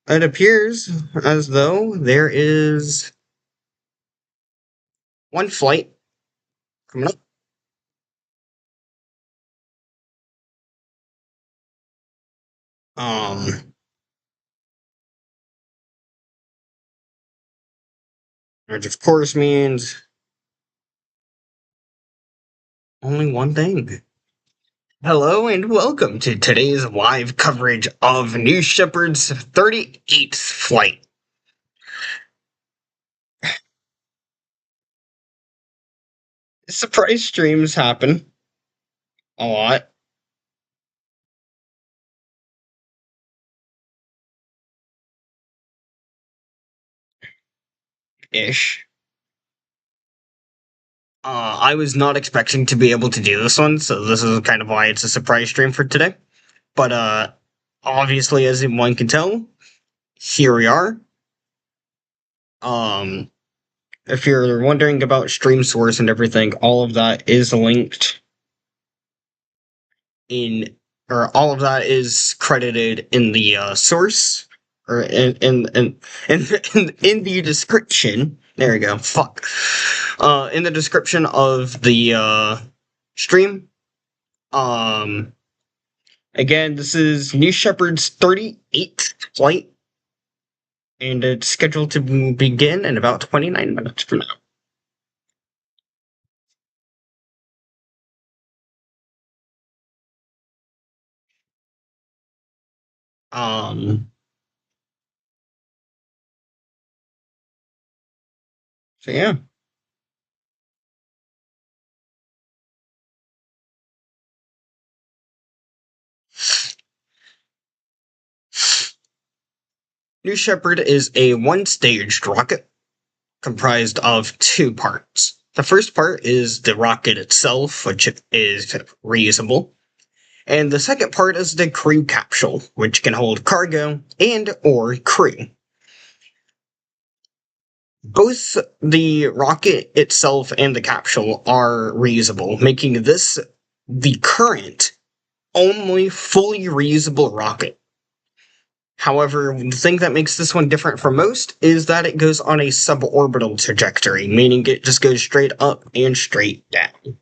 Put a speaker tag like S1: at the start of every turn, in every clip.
S1: It appears as though there is one flight coming up. Um, which of course means only one thing. Hello and welcome to today's live coverage of New Shepard's 38th flight. Surprise streams happen a lot. Ish. I was not expecting to be able to do this one, so this is kind of why it's a surprise stream for today. But obviously, as one can tell, here we are. Um, if you're wondering about stream source and everything, all of that is linked in, or all of that is credited in the source, or in the description. There we go. Fuck. In the description of the stream. Um, Again, this is New Shepard's 38th flight, and it's scheduled to begin in about 29 minutes from now. Um, so yeah. New Shepard is a one-staged rocket comprised of two parts. The first part is the rocket itself, which is reusable, and the second part is the crew capsule, which can hold cargo and or crew. Both the rocket itself and the capsule are reusable, making this the current only fully reusable rocket. However, the thing that makes this one different from most is that it goes on a suborbital trajectory, meaning it just goes straight up and straight down.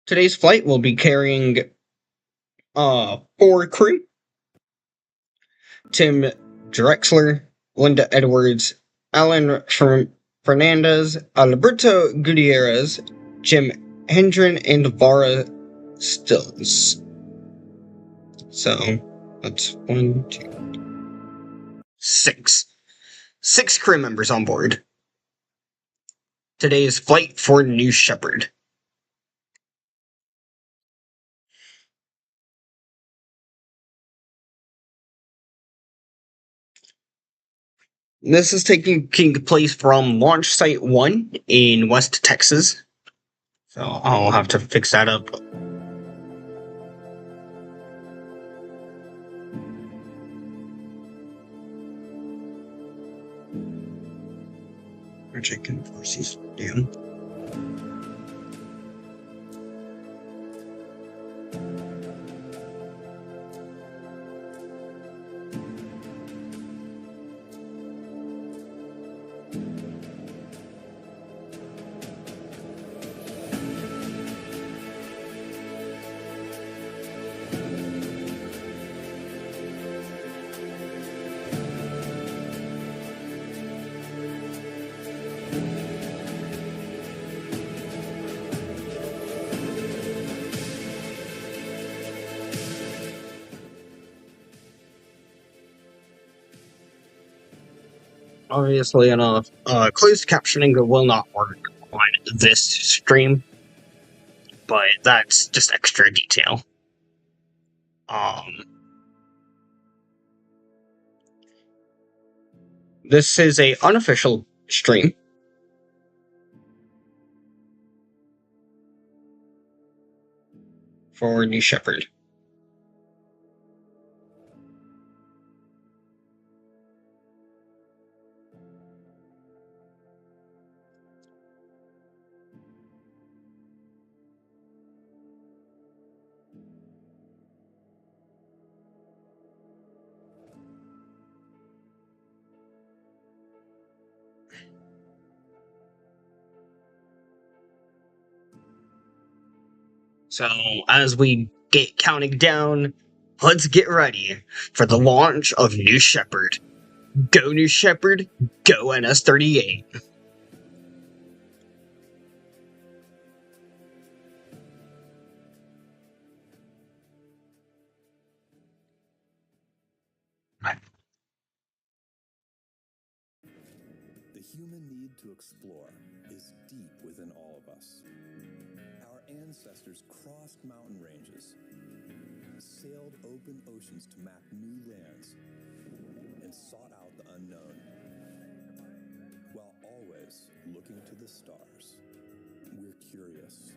S1: Today's flight will be carrying four crew: Tim Drexler, Linda Edwards, Alan Fernandez, Alberto Gutierrez, Jim Hendren, and Vara Stills. So that's 1, 2, 6. 6 crew members on board. Today's flight for New Shepard. This is taking place from Launch Site 1 in West Texas. So I'll have to fix that up. Which I can force down. Obviously enough, closed captioning will not work on this stream, but that's just extra detail. This is a unofficial stream. For New Shepard. So, as we get counting down, let's get ready for the launch of New Shepard. Go New Shepard, go NS-38.
S2: The human need to explore is deep within all of us. Our ancestors crossed mountain ranges, sailed open oceans to map new lands, and sought out the unknown, while always looking to the stars. We're curious,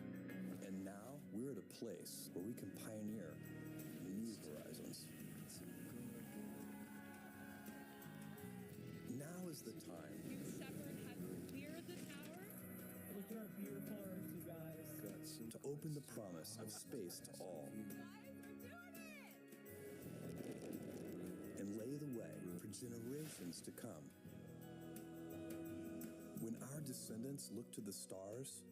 S2: and now we're at a place where we can pioneer new horizons. Now is the time.
S3: Shepard has cleared the tower.
S4: Look at our beautiful Earth, you guys.
S2: To open the promise of space to all. And lay the way for generations to come. When our descendants look to the stars,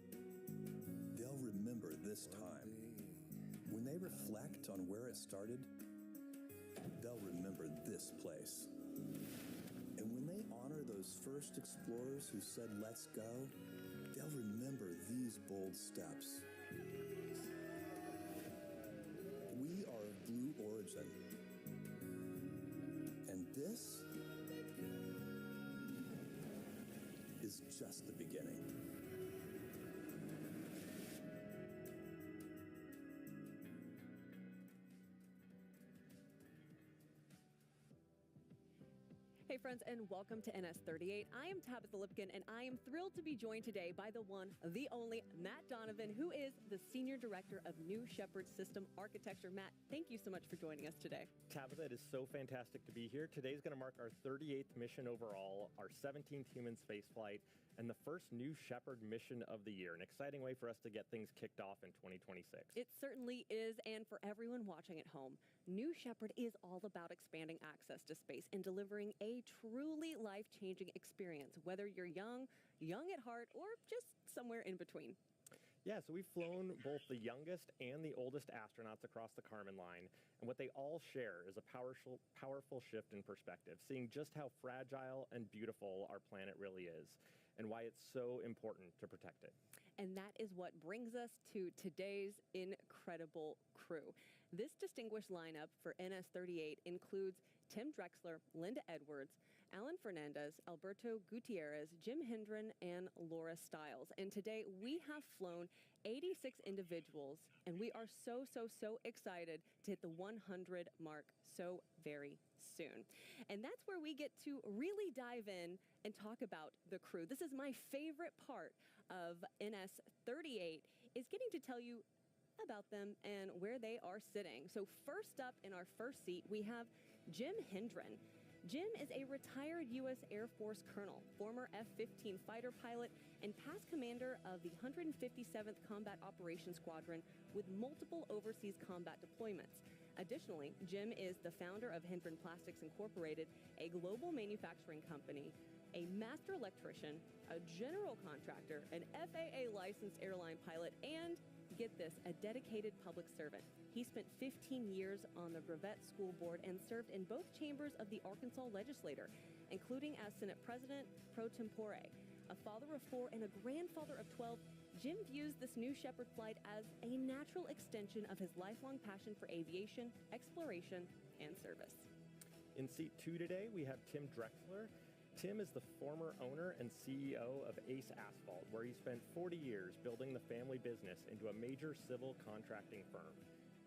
S2: they'll remember this time. When they reflect on where it started, they'll remember this place. And when they honor those first explorers who said, "Let's go," they'll remember these bold steps. We are of blue origin. And this is just the beginning.
S3: Hey friends, and welcome to NS-38. I am Tabitha Lipkin, and I am thrilled to be joined today by the one, the only, Matt Donovan, who is the Senior Director of New Shepard System Architecture. Matt, thank you so much for joining us today.
S5: Tabitha, it is so fantastic to be here. Today's going to mark our 38th mission overall, our 17th human spaceflight, and the first New Shepard mission of the year. An exciting way for us to get things kicked off in 2026.
S3: It certainly is, and for everyone watching at home, New Shepard is all about expanding access to space and delivering a truly life-changing experience, whether you're young at heart, or just somewhere in between.
S5: Yeah, so we've flown both the youngest and the oldest astronauts across the Kármán line, and what they all share is a powerful shift in perspective, seeing just how fragile and beautiful our planet really is, and why it's so important to protect it.
S3: And that is what brings us to today's incredible crew. This distinguished lineup for NS-38 includes Tim Drexler, Linda Edwards, Alan Fernandez, Alberto Gutierrez, Jim Hendren, and Laura Stiles. And today we have flown 86 individuals, and we are so excited to hit the 100 mark so very soon. And that's where we get to really dive in and talk about the crew. This is my favorite part of NS-38, is getting to tell you about them and where they are sitting. So first up in our first seat, we have Jim Hendren. Jim is a retired U.S. Air Force colonel, former F-15 fighter pilot, and past commander of the 157th Combat Operations Squadron with multiple overseas combat deployments. Additionally, Jim is the founder of Hendren Plastics Incorporated, a global manufacturing company, a master electrician, a general contractor, an FAA licensed airline pilot, and get this, a dedicated public servant. He spent 15 years on the Brevet School Board and served in both chambers of the Arkansas legislature, including as Senate President pro tempore. A father of 4 and a grandfather of 12, Jim views this New Shepard flight as a natural extension of his lifelong passion for aviation, exploration, and service.
S5: In seat 2 today, we have Tim Drexler. Tim is the former owner and CEO of Ace Asphalt, where he spent 40 years building the family business into a major civil contracting firm.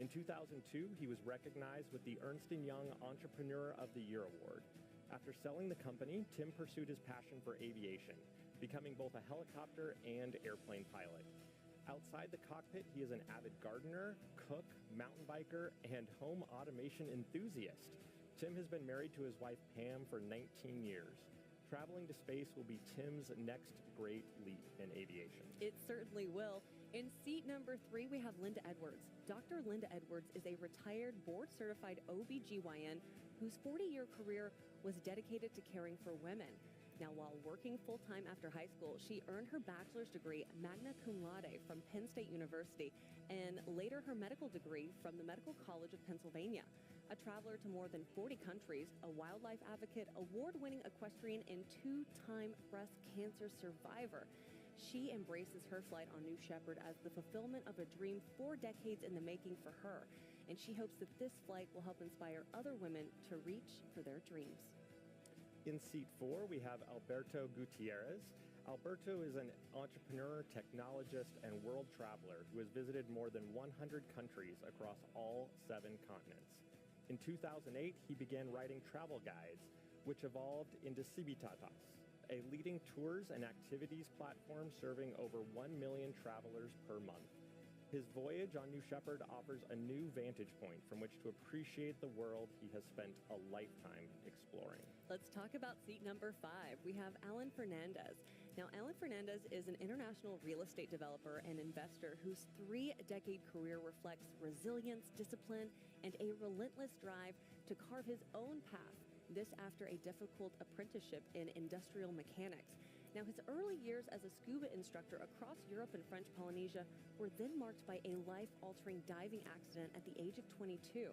S5: In 2002, he was recognized with the Ernst & Young Entrepreneur of the Year Award. After selling the company, Tim pursued his passion for aviation, becoming both a helicopter and airplane pilot. Outside the cockpit, he is an avid gardener, cook, mountain biker, and home automation enthusiast. Tim has been married to his wife Pam for 19 years. Traveling to space will be Tim's next great leap in aviation.
S3: It certainly will. In seat number 3, we have Linda Edwards. Dr. Linda Edwards is a retired board-certified OBGYN whose 40-year career was dedicated to caring for women. Now, while working full-time after high school, she earned her bachelor's degree magna cum laude from Penn State University and later her medical degree from the Medical College of Pennsylvania. A traveler to more than 40 countries, a wildlife advocate, award-winning equestrian, and two-time breast cancer survivor. She embraces her flight on New Shepard as the fulfillment of a dream 4 decades in the making for her, and she hopes that this flight will help inspire other women to reach for their dreams.
S5: In seat 4, we have Alberto Gutierrez. Alberto is an entrepreneur, technologist, and world traveler who has visited more than 100 countries across all 7 continents. In 2008, he began writing travel guides, which evolved into Civitatas, a leading tours and activities platform serving over 1 million travelers per month. His voyage on New Shepard offers a new vantage point from which to appreciate the world he has spent a lifetime exploring.
S3: Let's talk about seat number 5. We have Alan Fernandez. Now, Alan Fernandez is an international real estate developer and investor whose 3-decade career reflects resilience, discipline, and a relentless drive to carve his own path. This after a difficult apprenticeship in industrial mechanics. Now, his early years as a scuba instructor across Europe and French Polynesia were then marked by a life-altering diving accident at the age of 22,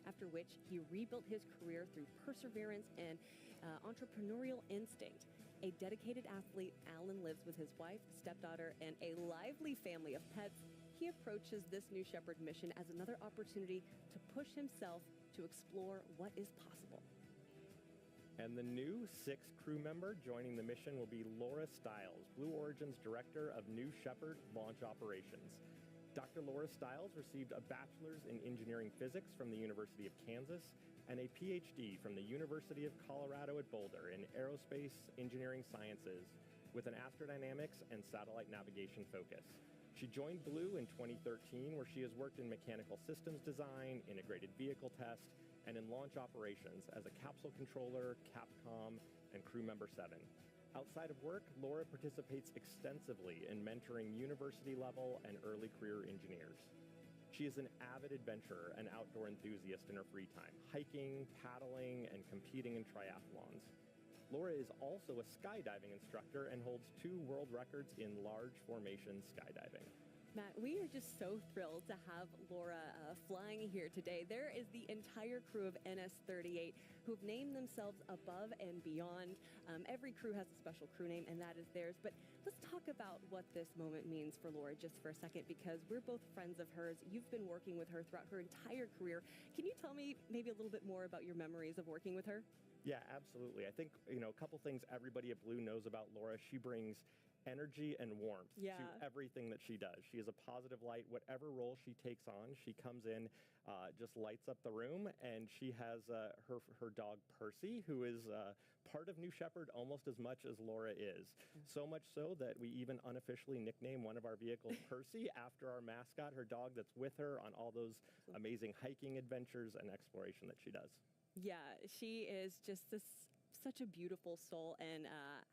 S3: after which he rebuilt his career through perseverance and entrepreneurial instinct. A dedicated athlete, Alan lives with his wife, stepdaughter, and a lively family of pets. He approaches this New Shepard mission as another opportunity to push himself to explore what is possible.
S5: And the new 6th crew member joining the mission will be Laura Stiles, Blue Origin's Director of New Shepard Launch Operations. Dr. Laura Stiles received a bachelor's in engineering physics from the University of Kansas and a PhD from the University of Colorado at Boulder in aerospace engineering sciences with an astrodynamics and satellite navigation focus. She joined Blue in 2013, where she has worked in mechanical systems design, integrated vehicle test, and in launch operations as a capsule controller, Capcom, and crew member 7. Outside of work, Laura participates extensively in mentoring university-level and early career engineers. She is an avid adventurer and outdoor enthusiast in her free time, hiking, paddling, and competing in triathlons. Laura is also a skydiving instructor and holds 2 world records in large formation skydiving.
S3: Matt, we are just so thrilled to have Laura flying here today. There is the entire crew of NS-38 who've named themselves Above and Beyond. Every crew has a special crew name, and that is theirs. But let's talk about what this moment means for Laura just for a second, because we're both friends of hers. You've been working with her throughout her entire career. Can you tell me maybe a little bit more about your memories of working with her?
S5: Yeah, absolutely. I think, a couple things everybody at Blue knows about Laura. She brings energy and warmth to everything that she does. She is a positive light. Whatever role she takes on, she comes in, just lights up the room, and she has her dog Percy, who is part of New Shepard almost as much as Laura is. So much so that we even unofficially nickname one of our vehicles Percy after our mascot, her dog that's with her on all those amazing hiking adventures and exploration that she does.
S3: Yeah, she is just such a beautiful soul, and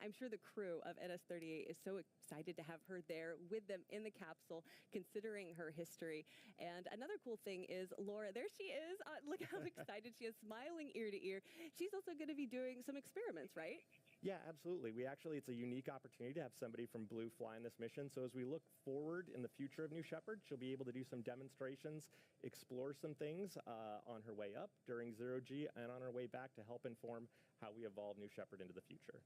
S3: I'm sure the crew of NS-38 is so excited to have her there with them in the capsule, considering her history. And another cool thing is Laura, there she is. Look how excited she is, smiling ear to ear. She's also going to be doing some experiments, right?
S5: Yeah, absolutely. It's a unique opportunity to have somebody from Blue fly on this mission. So as we look forward in the future of New Shepard, she'll be able to do some demonstrations, explore some things on her way up during Zero-G and on her way back to help inform how we evolve New Shepard into the future.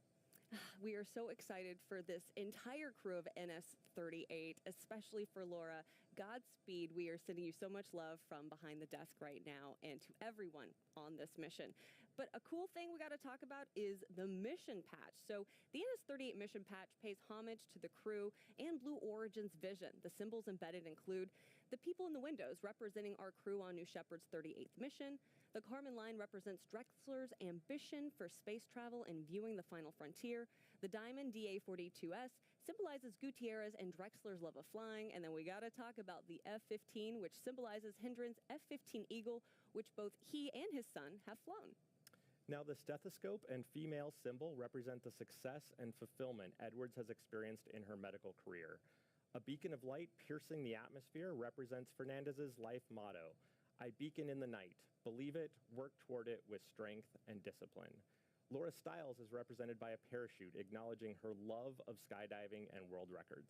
S3: We are so excited for this entire crew of NS-38, especially for Laura. Godspeed. We are sending you so much love from behind the desk right now and to everyone on this mission. But a cool thing we got to talk about is the mission patch. So the NS-38 mission patch pays homage to the crew and Blue Origin's vision. The symbols embedded include the people in the windows representing our crew on New Shepard's 38th mission. The Karman line represents Drexler's ambition for space travel and viewing the final frontier. The Diamond DA-42S symbolizes Gutierrez and Drexler's love of flying. And then we got to talk about the F-15, which symbolizes Hendren's F-15 Eagle, which both he and his son have flown.
S5: Now, the stethoscope and female symbol represent the success and fulfillment Edwards has experienced in her medical career. A beacon of light piercing the atmosphere represents Fernandez's life motto: I beacon in the night, believe it, work toward it with strength and discipline. Laura Stiles is represented by a parachute, acknowledging her love of skydiving and world records.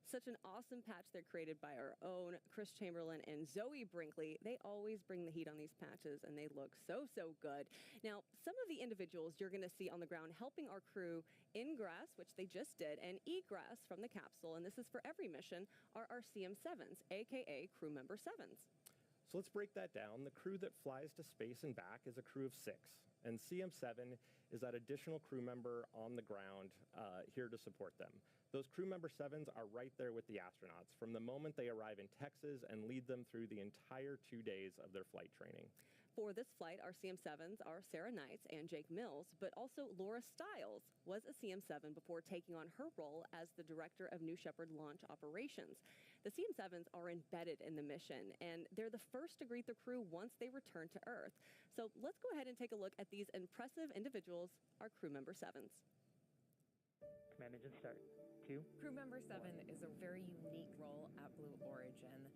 S3: Such an awesome patch they're created by our own Chris Chamberlain and Zoe Brinkley. They always bring the heat on these patches, and they look so, so good. Now, some of the individuals you're going to see on the ground helping our crew ingress, which they just did, and egress from the capsule, and this is for every mission, are our CM7s, aka crew member 7s.
S5: So let's break that down. The crew that flies to space and back is a crew of 6, and CM7 is that additional crew member on the ground here to support them. Those crew member 7s are right there with the astronauts from the moment they arrive in Texas and lead them through the entire 2 days of their flight training.
S3: For this flight, our CM7s are Sarah Knights and Jake Mills, but also Laura Stiles was a CM7 before taking on her role as the director of New Shepard launch operations. The CM7s are embedded in the mission, and they're the first to greet the crew once they return to Earth. So let's go ahead and take a look at these impressive individuals, our crew member 7s.
S6: Command engine start. 2.
S7: Crew member 7 is a very unique role at Blue Origin.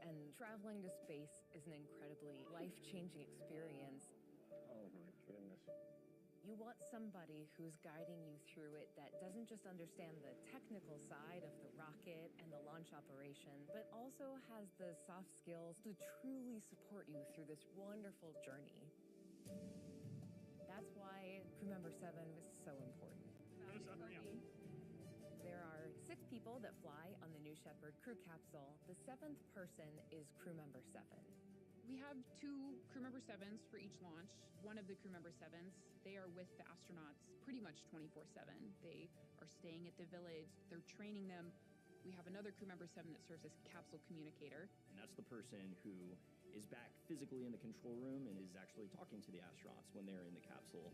S7: And traveling to space is an incredibly life-changing experience.
S6: Oh my goodness.
S7: You want somebody who's guiding you through it that doesn't just understand the technical side of the rocket and the launch operation, but also has the soft skills to truly support you through this wonderful journey. That's why crew member 7 is so important. There are 6 people that fly on the New Shepard crew capsule. The 7th person is crew member 7.
S8: We have 2 crew member 7s for each launch. One of the crew member 7s, they are with the astronauts pretty much 24/7. They are staying at the village, they're training them. We have another crew member 7 that serves as capsule communicator.
S9: And that's the person who is back physically in the control room and is actually talking to the astronauts when they're in the capsule.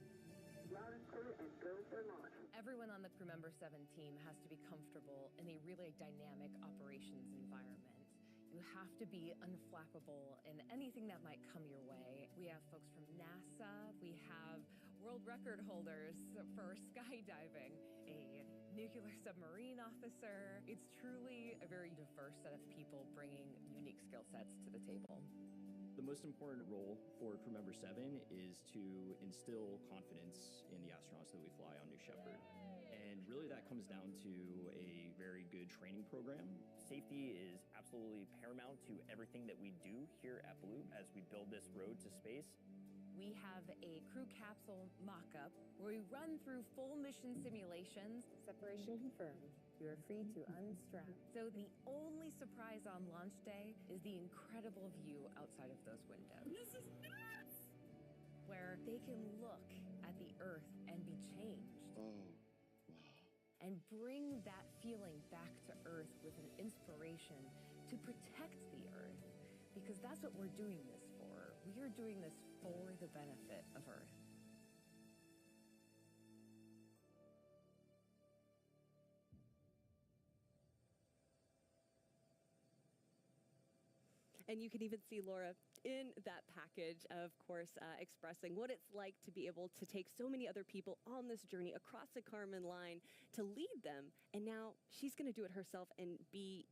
S7: Everyone on the crew member 7 team has to be comfortable in a really dynamic operations environment. You have to be unflappable in anything that might come your way. We have folks from NASA, we have world record holders for skydiving, a nuclear submarine officer. It's truly a very diverse set of people bringing unique skill sets to the table.
S9: The most important role for crew member 7 is to instill confidence in the astronauts that we fly on New Shepard. And really that comes down to a very good training program.
S10: Safety is absolutely paramount to everything that we do here at Blue as we build this road to space.
S7: We have a crew capsule mock-up where we run through full mission simulations.
S11: Separation confirmed. You are free to unstrap.
S7: So the only surprise on launch day is the incredible view outside of those windows.
S11: This is nuts!
S7: Where they can look at the Earth and be changed.
S12: Oh.
S7: And bring that feeling back to Earth with an inspiration to protect the Earth. Because that's what we're doing this for. We are doing this for the benefit of Earth.
S3: And you can even see Laura in that package, of course, expressing what it's like to be able to take so many other people on this journey across the Kármán line to lead them. And now she's going to do it herself and be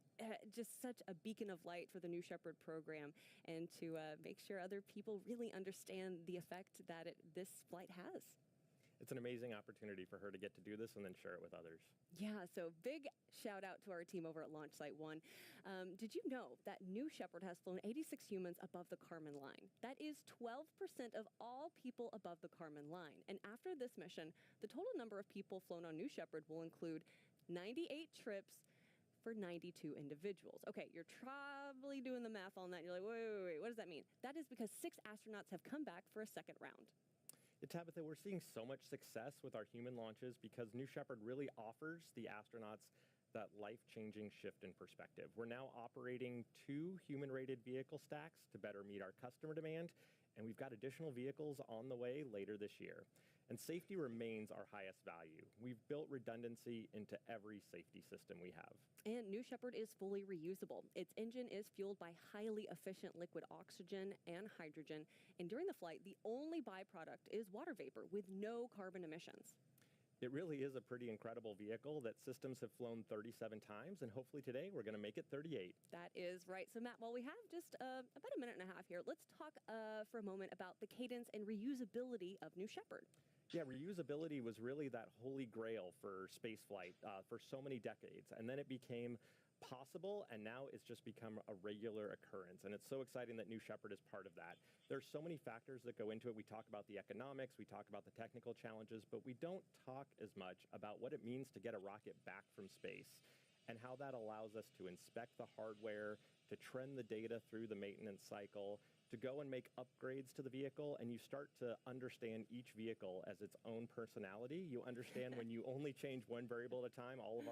S3: just such a beacon of light for the New Shepard program and to make sure other people really understand the effect that this flight has.
S5: It's an amazing opportunity for her to get to do this and then share it with others.
S3: Yeah, so big shout out to our team over at Launch Site 1. Did you know that New Shepard has flown 86 humans above the Kármán line? That is 12% of all people above the Kármán line. And after this mission, the total number of people flown on New Shepard will include 98 trips for 92 individuals. Okay, you're probably doing the math on that. You're like, wait, what does that mean? That is because 6 astronauts have come back for a second round.
S5: Tabitha, we're seeing so much success with our human launches because New Shepard really offers the astronauts that life-changing shift in perspective. We're now operating 2 human-rated vehicle stacks to better meet our customer demand, and we've got additional vehicles on the way later this year. And safety remains our highest value. We've built redundancy into every safety system we have.
S3: And New Shepard is fully reusable. Its engine is fueled by highly efficient liquid oxygen and hydrogen. And during the flight, the only byproduct is water vapor with no carbon emissions.
S5: It really is a pretty incredible vehicle that systems have flown 37 times, and hopefully today we're going to make it 38.
S3: That is right. So, Matt, while we have just about a minute and a half here, let's talk for a moment about the cadence and reusability of New Shepard.
S5: Yeah, reusability was really that holy grail for spaceflight for so many decades, and then it became possible, and now it's just become a regular occurrence. And it's so exciting that New Shepard is part of that. There's so many factors that go into it. We talk about the economics, we talk about the technical challenges, but we don't talk as much about what it means to get a rocket back from space and how that allows us to inspect the hardware, to trend the data through the maintenance cycle, to go and make upgrades to the vehicle, and you start to understand each vehicle as its own personality. You understand when you only change one variable at a time, all of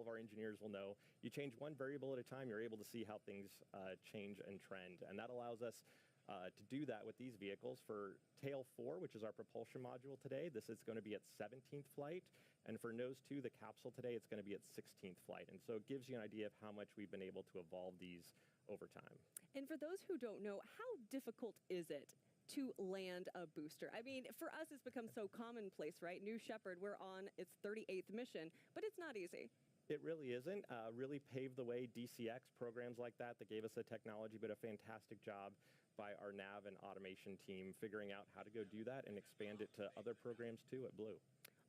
S5: our engineers will know, you change one variable at a time, you're able to see how things change and trend. And that allows us to do that with these vehicles. For Tail 4, which is our propulsion module today, this is going to be at 17th flight. And for Nose 2, the capsule today, it's going to be at 16th flight. And so it gives you an idea of how much we've been able to evolve these over time.
S3: And for those who don't know, how difficult is it to land a booster? I mean, for us, it's become so commonplace, right? New Shepard, we're on its 38th mission, but it's not easy.
S5: It really isn't. Really paved the way, DCX, programs like that gave us the technology, but a fantastic job by our nav and automation team figuring out how to go do that and expand it to other programs too at Blue.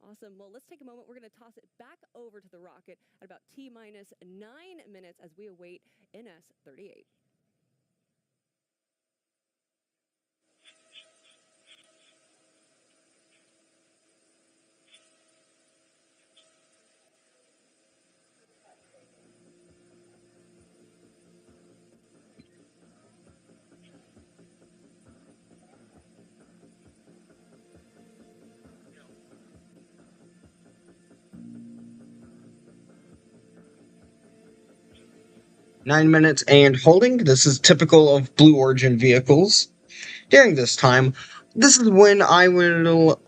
S3: Awesome. Well, let's take a moment. We're going to toss it back over to the rocket at about T-minus 9 minutes as we await NS-38.
S1: Nine minutes and holding. This is typical of Blue Origin vehicles. During this time, this is when I will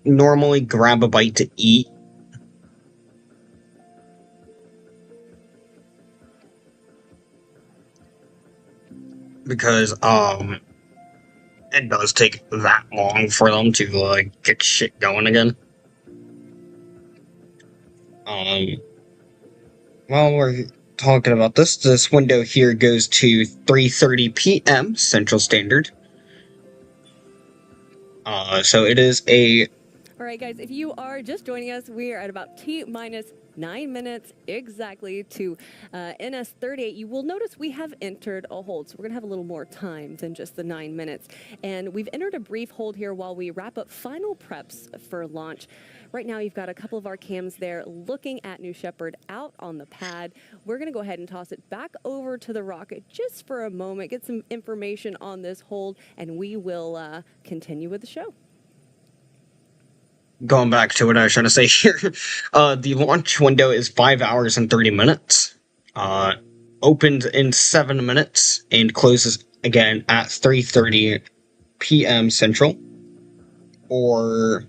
S1: normally grab a bite to eat. Because, it does take that long for them to, get shit going again. While we're talking about this window here goes to 3:30 p.m. Central Standard. So it is a...
S3: All right, guys, if you are just joining us, we are at about T-minus 9 minutes exactly to NS-38. You will notice we have entered a hold, so we're going to have a little more time than just the 9 minutes. And we've entered a brief hold here while we wrap up final preps for launch. Right now, you've got a couple of our cams there looking at New Shepard out on the pad. We're going to go ahead and toss it back over to the rocket just for a moment, get some information on this hold, and we will continue with the show.
S1: Going back to what I was trying to say here, the launch window is 5 hours and 30 minutes. Opens in 7 minutes and closes again at 3:30 p.m. Central, or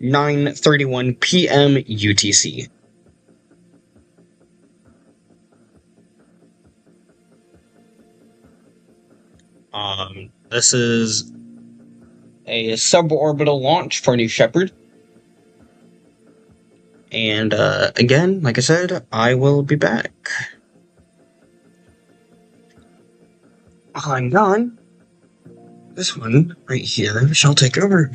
S1: 9:31 p.m. UTC. This is a suborbital launch for New Shepard. And again, like I said, I will be back. I'm gone. This one right here shall take over.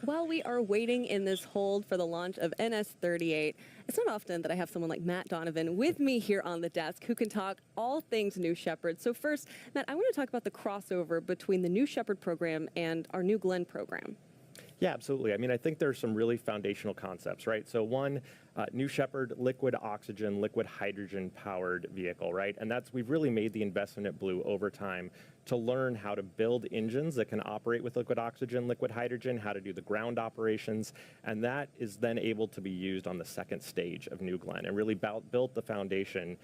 S3: While we are waiting in this hold for the launch of NS-38, it's not often that I have someone like Matt Donovan with me here on the desk who can talk all things New Shepard. So first, Matt, I want to talk about the crossover between the New Shepard program and our New Glenn program.
S5: Yeah, absolutely. I mean, I think there's some really foundational concepts, right? So one, New Shepard, liquid oxygen, liquid hydrogen powered vehicle, right? And we've really made the investment at Blue over time to learn how to build engines that can operate with liquid oxygen, liquid hydrogen, how to do the ground operations, and that is then able to be used on the second stage of New Glenn and really built the foundation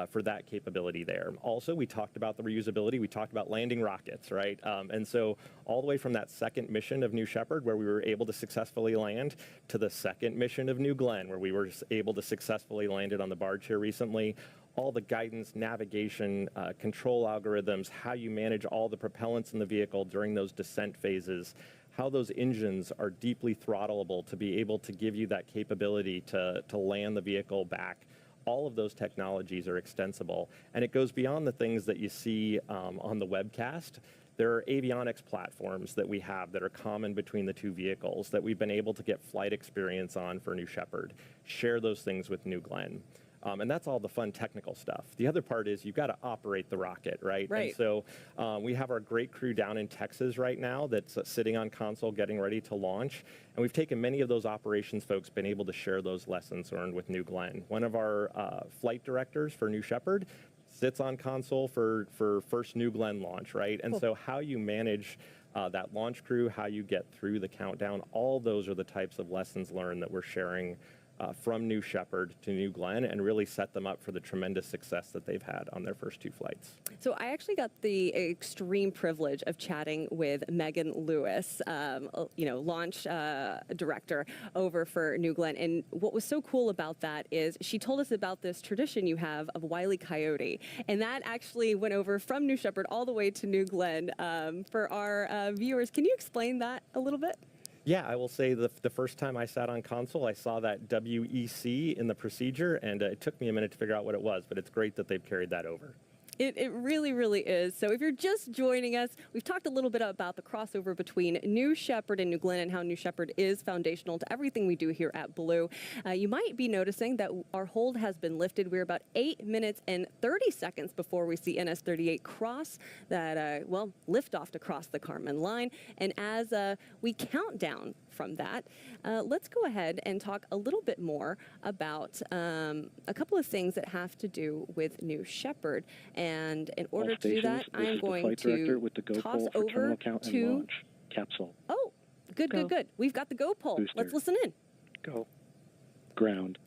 S5: for that capability there. Also, we talked about the reusability, we talked about landing rockets, right? And so all the way from that second mission of New Shepard, where we were able to successfully land, to the second mission of New Glenn, where we were able to successfully land it on the barge here recently, all the guidance, navigation, control algorithms, how you manage all the propellants in the vehicle during those descent phases, how those engines are deeply throttleable to be able to give you that capability to land the vehicle back. All of those technologies are extensible, and it goes beyond the things that you see on the webcast. There are avionics platforms that we have that are common between the two vehicles that we've been able to get flight experience on for New Shepard, share those things with New Glenn. And that's all the fun technical stuff. The other part is you've got to operate the rocket, right?
S3: Right.
S5: And so we have our great crew down in Texas right now that's sitting on console getting ready to launch. And we've taken many of those operations folks, been able to share those lessons learned with New Glenn. One of our flight directors for New Shepard sits on console for first New Glenn launch, right? And so how you manage that launch crew, how you get through the countdown, all those are the types of lessons learned that we're sharing from New Shepard to New Glenn and really set them up for the tremendous success that they've had on their first two flights.
S3: So I actually got the extreme privilege of chatting with Megan Lewis, launch director over for New Glenn. And what was so cool about that is she told us about this tradition you have of Wile E. Coyote. And that actually went over from New Shepard all the way to New Glenn. For our viewers, can you explain that a little bit?
S5: Yeah, I will say the first time I sat on console, I saw that WEC in the procedure, and it took me a minute to figure out what it was, but it's great that they've carried that over.
S3: It really, really is. So if you're just joining us, we've talked a little bit about the crossover between New Shepard and New Glenn and how New Shepard is foundational to everything we do here at Blue. You might be noticing that our hold has been lifted. We're about 8 minutes and 30 seconds before we see NS-38 cross that, lift off to cross the Kármán line. And as we count down from that, let's go ahead and talk a little bit more about a couple of things that have to do with New Shepard. And in order to do that, I'm going to toss over to
S6: capsule.
S3: Oh, good. We've got the go pole.
S6: Booster.
S3: Let's listen in.
S6: Go. Ground.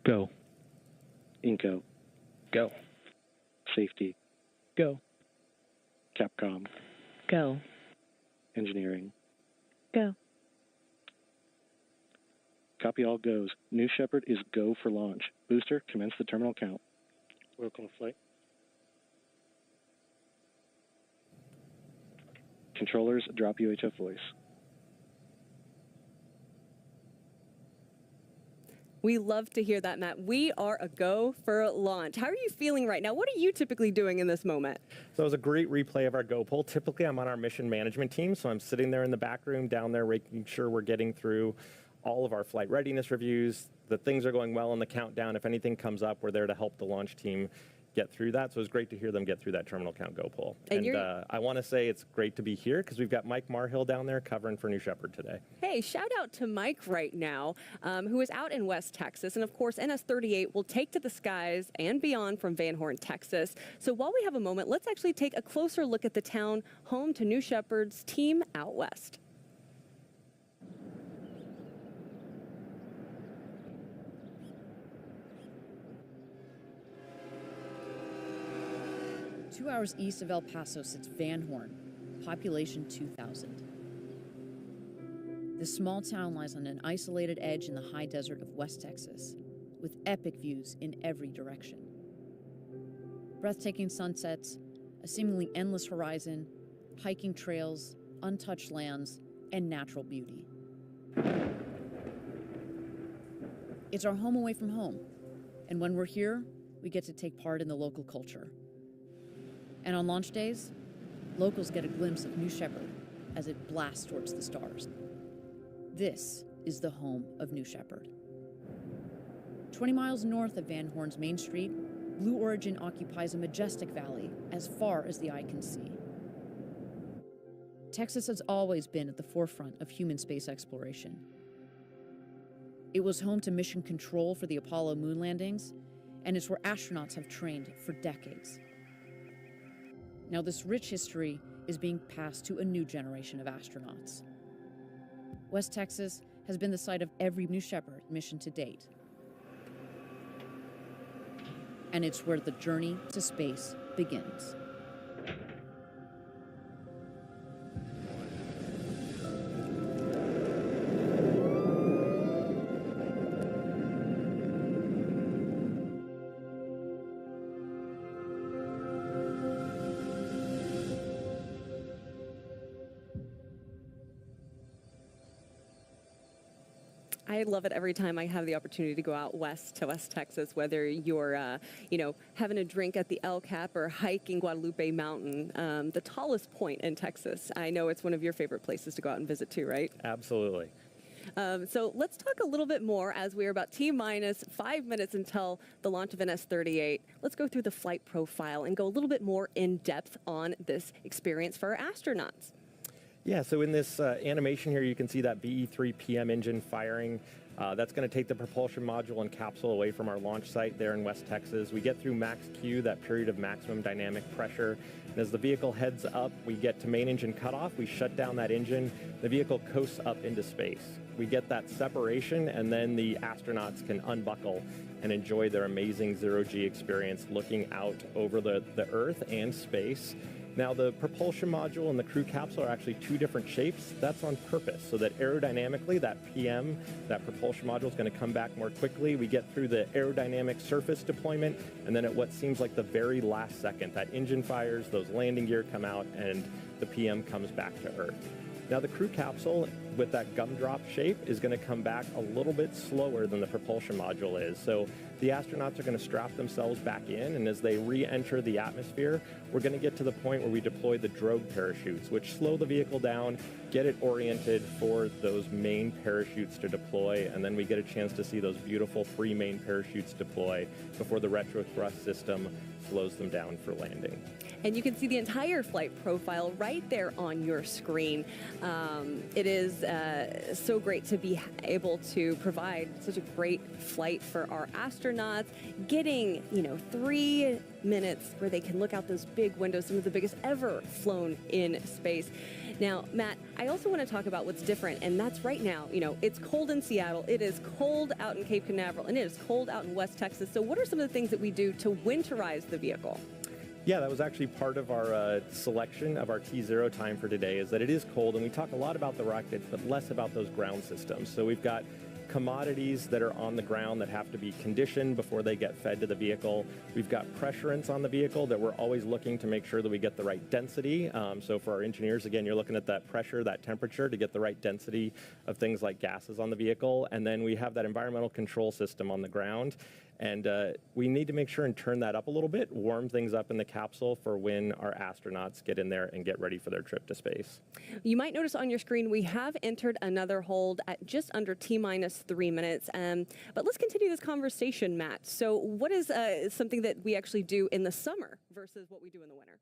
S9: Go.
S6: Inco.
S9: Go.
S6: Safety.
S9: Go.
S6: Capcom.
S11: Go.
S6: Engineering.
S11: Go.
S6: Copy all goes. New Shepard is go for launch. Booster, commence the terminal count. Welcome flight. Controllers, drop UHF voice.
S3: We love to hear that, Matt. We are a go for launch. How are you feeling right now? What are you typically doing in this moment?
S5: So it was a great replay of our go pole. Typically, I'm on our mission management team, so I'm sitting there in the back room down there making sure we're getting through all of our flight readiness reviews, that things are going well in the countdown. If anything comes up, we're there to help the launch team get through that. So it was great to hear them get through that terminal count go pole. And I want to say it's great to be here because we've got Mike Marhill down there covering for New Shepard today.
S3: Hey, shout out to Mike right now, who is out in West Texas. And of course, NS-38 will take to the skies and beyond from Van Horn, Texas. So while we have a moment, let's actually take a closer look at the town home to New Shepard's team out west.
S12: 2 hours east of El Paso sits Van Horn, population 2,000. This small town lies on an isolated edge in the high desert of West Texas, with epic views in every direction. Breathtaking sunsets, a seemingly endless horizon, hiking trails, untouched lands, and natural beauty. It's our home away from home, and when we're here, we get to take part in the local culture. And on launch days, locals get a glimpse of New Shepard as it blasts towards the stars. This is the home of New Shepard. 20 miles north of Van Horn's Main Street, Blue Origin occupies a majestic valley as far as the eye can see. Texas has always been at the forefront of human space exploration. It was home to mission control for the Apollo moon landings, and it's where astronauts have trained for decades. Now, this rich history is being passed to a new generation of astronauts. West Texas has been the site of every New Shepard mission to date. And it's where the journey to space begins.
S3: I love it every time I have the opportunity to go out west to West Texas, whether you're, having a drink at the El Cap or hiking Guadalupe Mountain, the tallest point in Texas. I know it's one of your favorite places to go out and visit too, right?
S5: Absolutely.
S3: So let's talk a little bit more as we are about T-minus 5 minutes until the launch of NS-38. Let's go through the flight profile and go a little bit more in depth on this experience for our astronauts.
S5: Yeah, so in this animation here, you can see that BE-3 PM engine firing. That's going to take the propulsion module and capsule away from our launch site there in West Texas. We get through max Q, that period of maximum dynamic pressure. And as the vehicle heads up, we get to main engine cutoff. We shut down that engine. The vehicle coasts up into space. We get that separation, and then the astronauts can unbuckle and enjoy their amazing zero-G experience looking out over the Earth and space. Now, the propulsion module and the crew capsule are actually two different shapes. That's on purpose, so that aerodynamically, that PM, that propulsion module is going to come back more quickly. We get through the aerodynamic surface deployment, and then at what seems like the very last second, that engine fires, those landing gear come out, and the PM comes back to Earth. Now, the crew capsule with that gumdrop shape is going to come back a little bit slower than the propulsion module is. So the astronauts are going to strap themselves back in, and as they re-enter the atmosphere, we're going to get to the point where we deploy the drogue parachutes, which slow the vehicle down, get it oriented for those main parachutes to deploy, and then we get a chance to see those beautiful 3 main parachutes deploy before the retro thrust system slows them down for landing.
S3: And you can see the entire flight profile right there on your screen. It is so great to be able to provide such a great flight for our astronauts, getting, 3 minutes where they can look out those big windows, some of the biggest ever flown in space. Now, Matt, I also want to talk about what's different, and that's right now, it's cold in Seattle, it is cold out in Cape Canaveral, and it is cold out in West Texas. So what are some of the things that we do to winterize the vehicle?
S5: Yeah, that was actually part of our selection of our T0 time for today, is that it is cold, and we talk a lot about the rocket, but less about those ground systems. So we've got commodities that are on the ground that have to be conditioned before they get fed to the vehicle. We've got pressurants on the vehicle that we're always looking to make sure that we get the right density. So for our engineers, again, you're looking at that pressure, that temperature to get the right density of things like gases on the vehicle. And then we have that environmental control system on the ground. And we need to make sure and turn that up a little bit, warm things up in the capsule for when our astronauts get in there and get ready for their trip to space.
S3: You might notice on your screen we have entered another hold at just under T-minus 3 minutes. But let's continue this conversation, Matt. So what is something that we actually do in the summer versus what we do in the winter?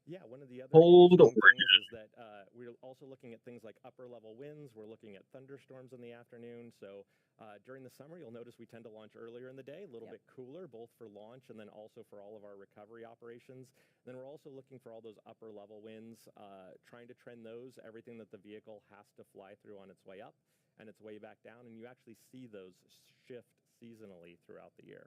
S5: Yeah, one of the other
S1: Hold on.
S5: things is that we're also looking at things like upper level winds. We're looking at thunderstorms in the afternoon. So during the summer, you'll notice we tend to launch earlier in the day, a little bit cooler, both for launch and then also for all of our recovery operations. Then we're also looking for all those upper level winds, trying to trend those, everything that the vehicle has to fly through on its way up and its way back down. And you actually see those shift seasonally throughout the year.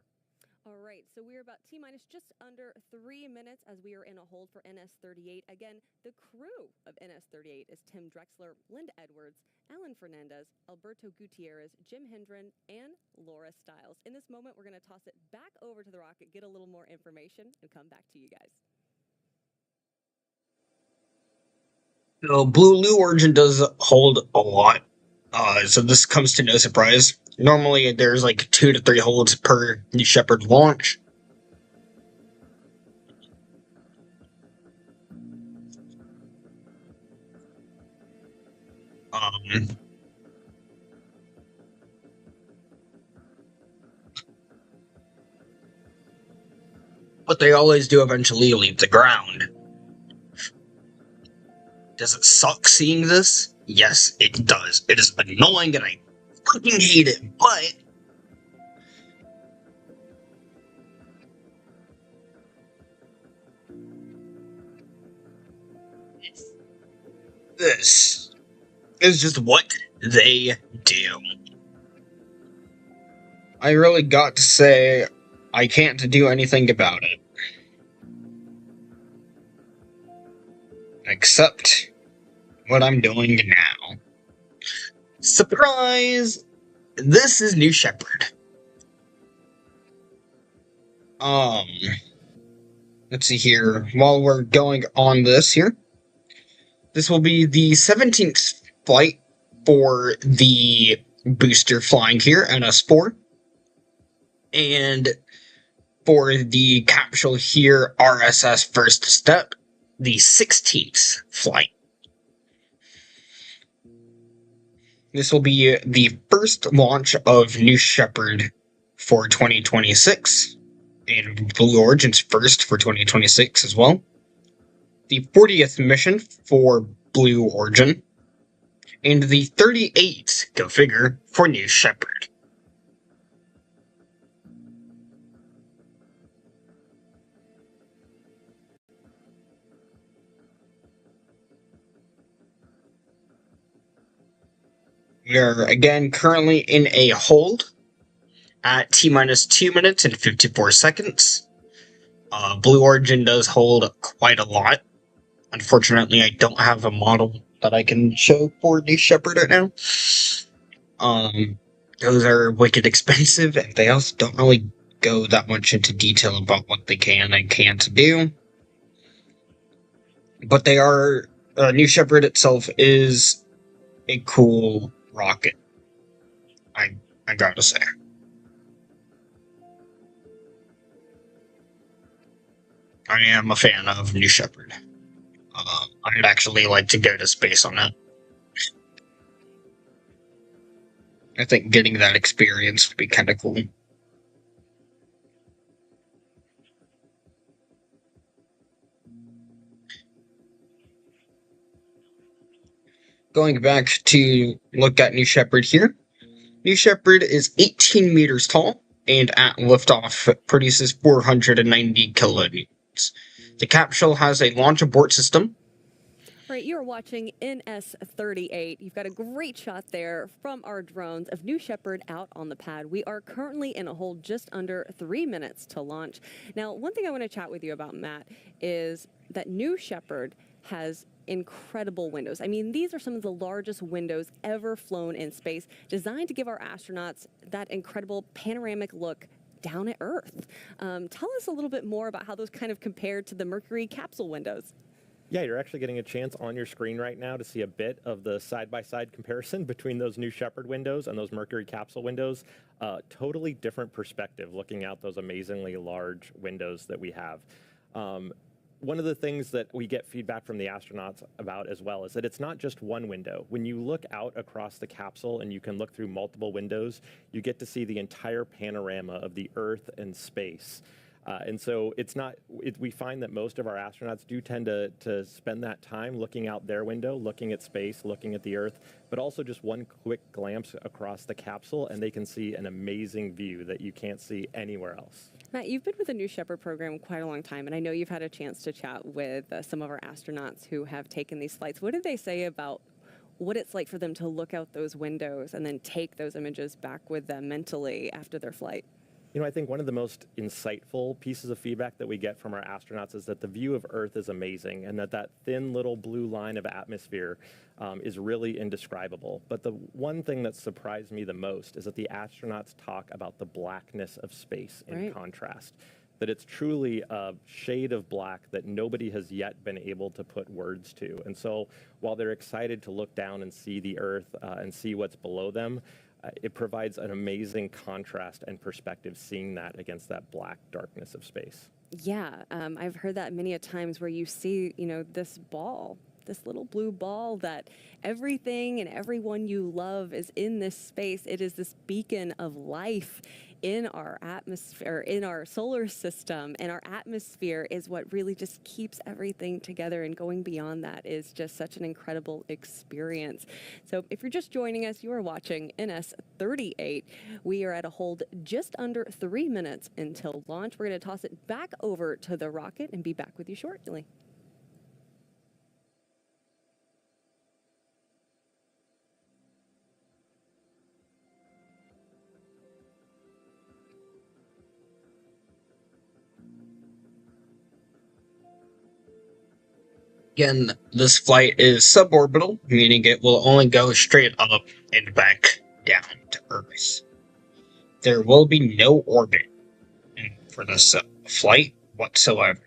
S3: All right, so we're about T-minus just under 3 minutes as we are in a hold for NS-38. Again, the crew of NS-38 is Tim Drexler, Linda Edwards, Alan Fernandez, Alberto Gutierrez, Jim Hendren, and Laura Stiles. In this moment, we're going to toss it back over to the rocket, get a little more information, and come back to you guys.
S1: So Blue Origin does hold a lot. So this comes to no surprise. Normally, there's like 2 to 3 holds per New Shepard launch. But they always do eventually leave the ground. Does it suck seeing this? Yes, it does. It is annoying, and I fucking hate it, but this is just what they do. I really got to say I can't do anything about it. Except what I'm doing now. Surprise! This is New Shepard. Let's see here. While we're going on this here, this will be the 17th flight for the booster flying here, NS-4. And for the capsule here, RSS First Step, the 16th flight. This will be the first launch of New Shepard for 2026, and Blue Origin's first for 2026 as well. The 40th mission for Blue Origin, and the 38th, go figure, for New Shepard. We are again currently in a hold at T-minus 2 minutes and 54 seconds. Blue Origin does hold quite a lot. Unfortunately, I don't have a model that I can show for New Shepard right now. Those are wicked expensive, and they also don't really go that much into detail about what they can and can't do. But they are, New Shepard itself is a cool rocket. I gotta say. I am a fan of New Shepard. I'd actually like to go to space on it. I think getting that experience would be kind of cool. Going back to look at New Shepard here. New Shepard is 18 meters tall, and at liftoff produces 490 kilonewtons. The capsule has a launch abort system.
S3: Right, you're watching NS-38. You've got a great shot there from our drones of New Shepard out on the pad. We are currently in a hold just under 3 minutes to launch. Now, one thing I want to chat with you about, Matt, is that New Shepard has incredible windows. I mean, these are some of the largest windows ever flown in space, designed to give our astronauts that incredible panoramic look down at Earth. Tell us a little bit more about how those kind of compare to the Mercury capsule windows.
S5: Yeah, you're actually getting a chance on your screen right now to see a bit of the side-by-side comparison between those New Shepard windows and those Mercury capsule windows. Totally different perspective looking out those amazingly large windows that we have. One of the things that we get feedback from the astronauts about as well is that it's not just one window. When you look out across the capsule and you can look through multiple windows, you get to see the entire panorama of the Earth and space. And so we find that most of our astronauts do tend to spend that time looking out their window, looking at space, looking at the Earth, but also just one quick glance across the capsule, and they can see an amazing view that you can't see anywhere else.
S3: Matt, you've been with the New Shepard program quite a long time, and I know you've had a chance to chat with some of our astronauts who have taken these flights. What did they say about what it's like for them to look out those windows and then take those images back with them mentally after their flight?
S5: You know, I think one of the most insightful pieces of feedback that we get from our astronauts is that the view of Earth is amazing, and that thin little blue line of atmosphere is really indescribable. But the one thing that surprised me the most is that the astronauts talk about the blackness of space in contrast. That it's truly a shade of black that nobody has yet been able to put words to. And so while they're excited to look down and see the Earth and see what's below them, it provides an amazing contrast and perspective seeing that against that black darkness of space.
S3: Yeah, I've heard that many a times where you see, you know, this ball, this little blue ball that everything and everyone you love is in this space. It is this beacon of life in our atmosphere, in our solar system, and our atmosphere is what really just keeps everything together, and going beyond that is just such an incredible experience. So if you're just joining us, you are watching NS-38. We are at a hold just under 3 minutes until launch. We're going to toss it back over to the rocket and be back with you shortly.
S1: Again, this flight is suborbital, meaning it will only go straight up and back down to Earth. There will be no orbit for this flight whatsoever.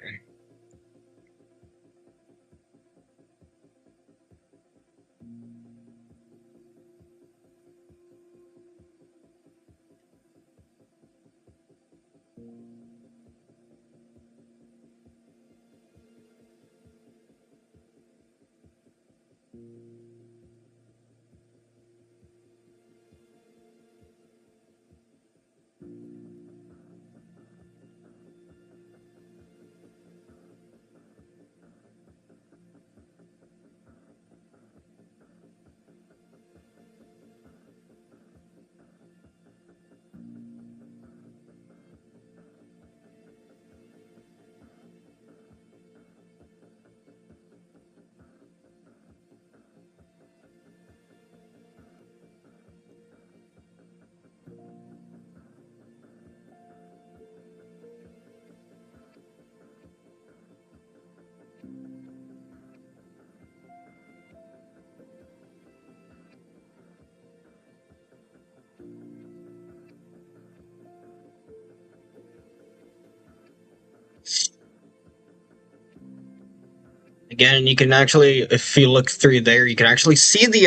S1: Again, you can actually, if you look through there, you can actually see the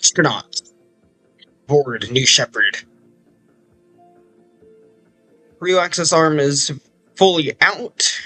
S1: astronauts aboard New Shepard. Crew access arm is fully out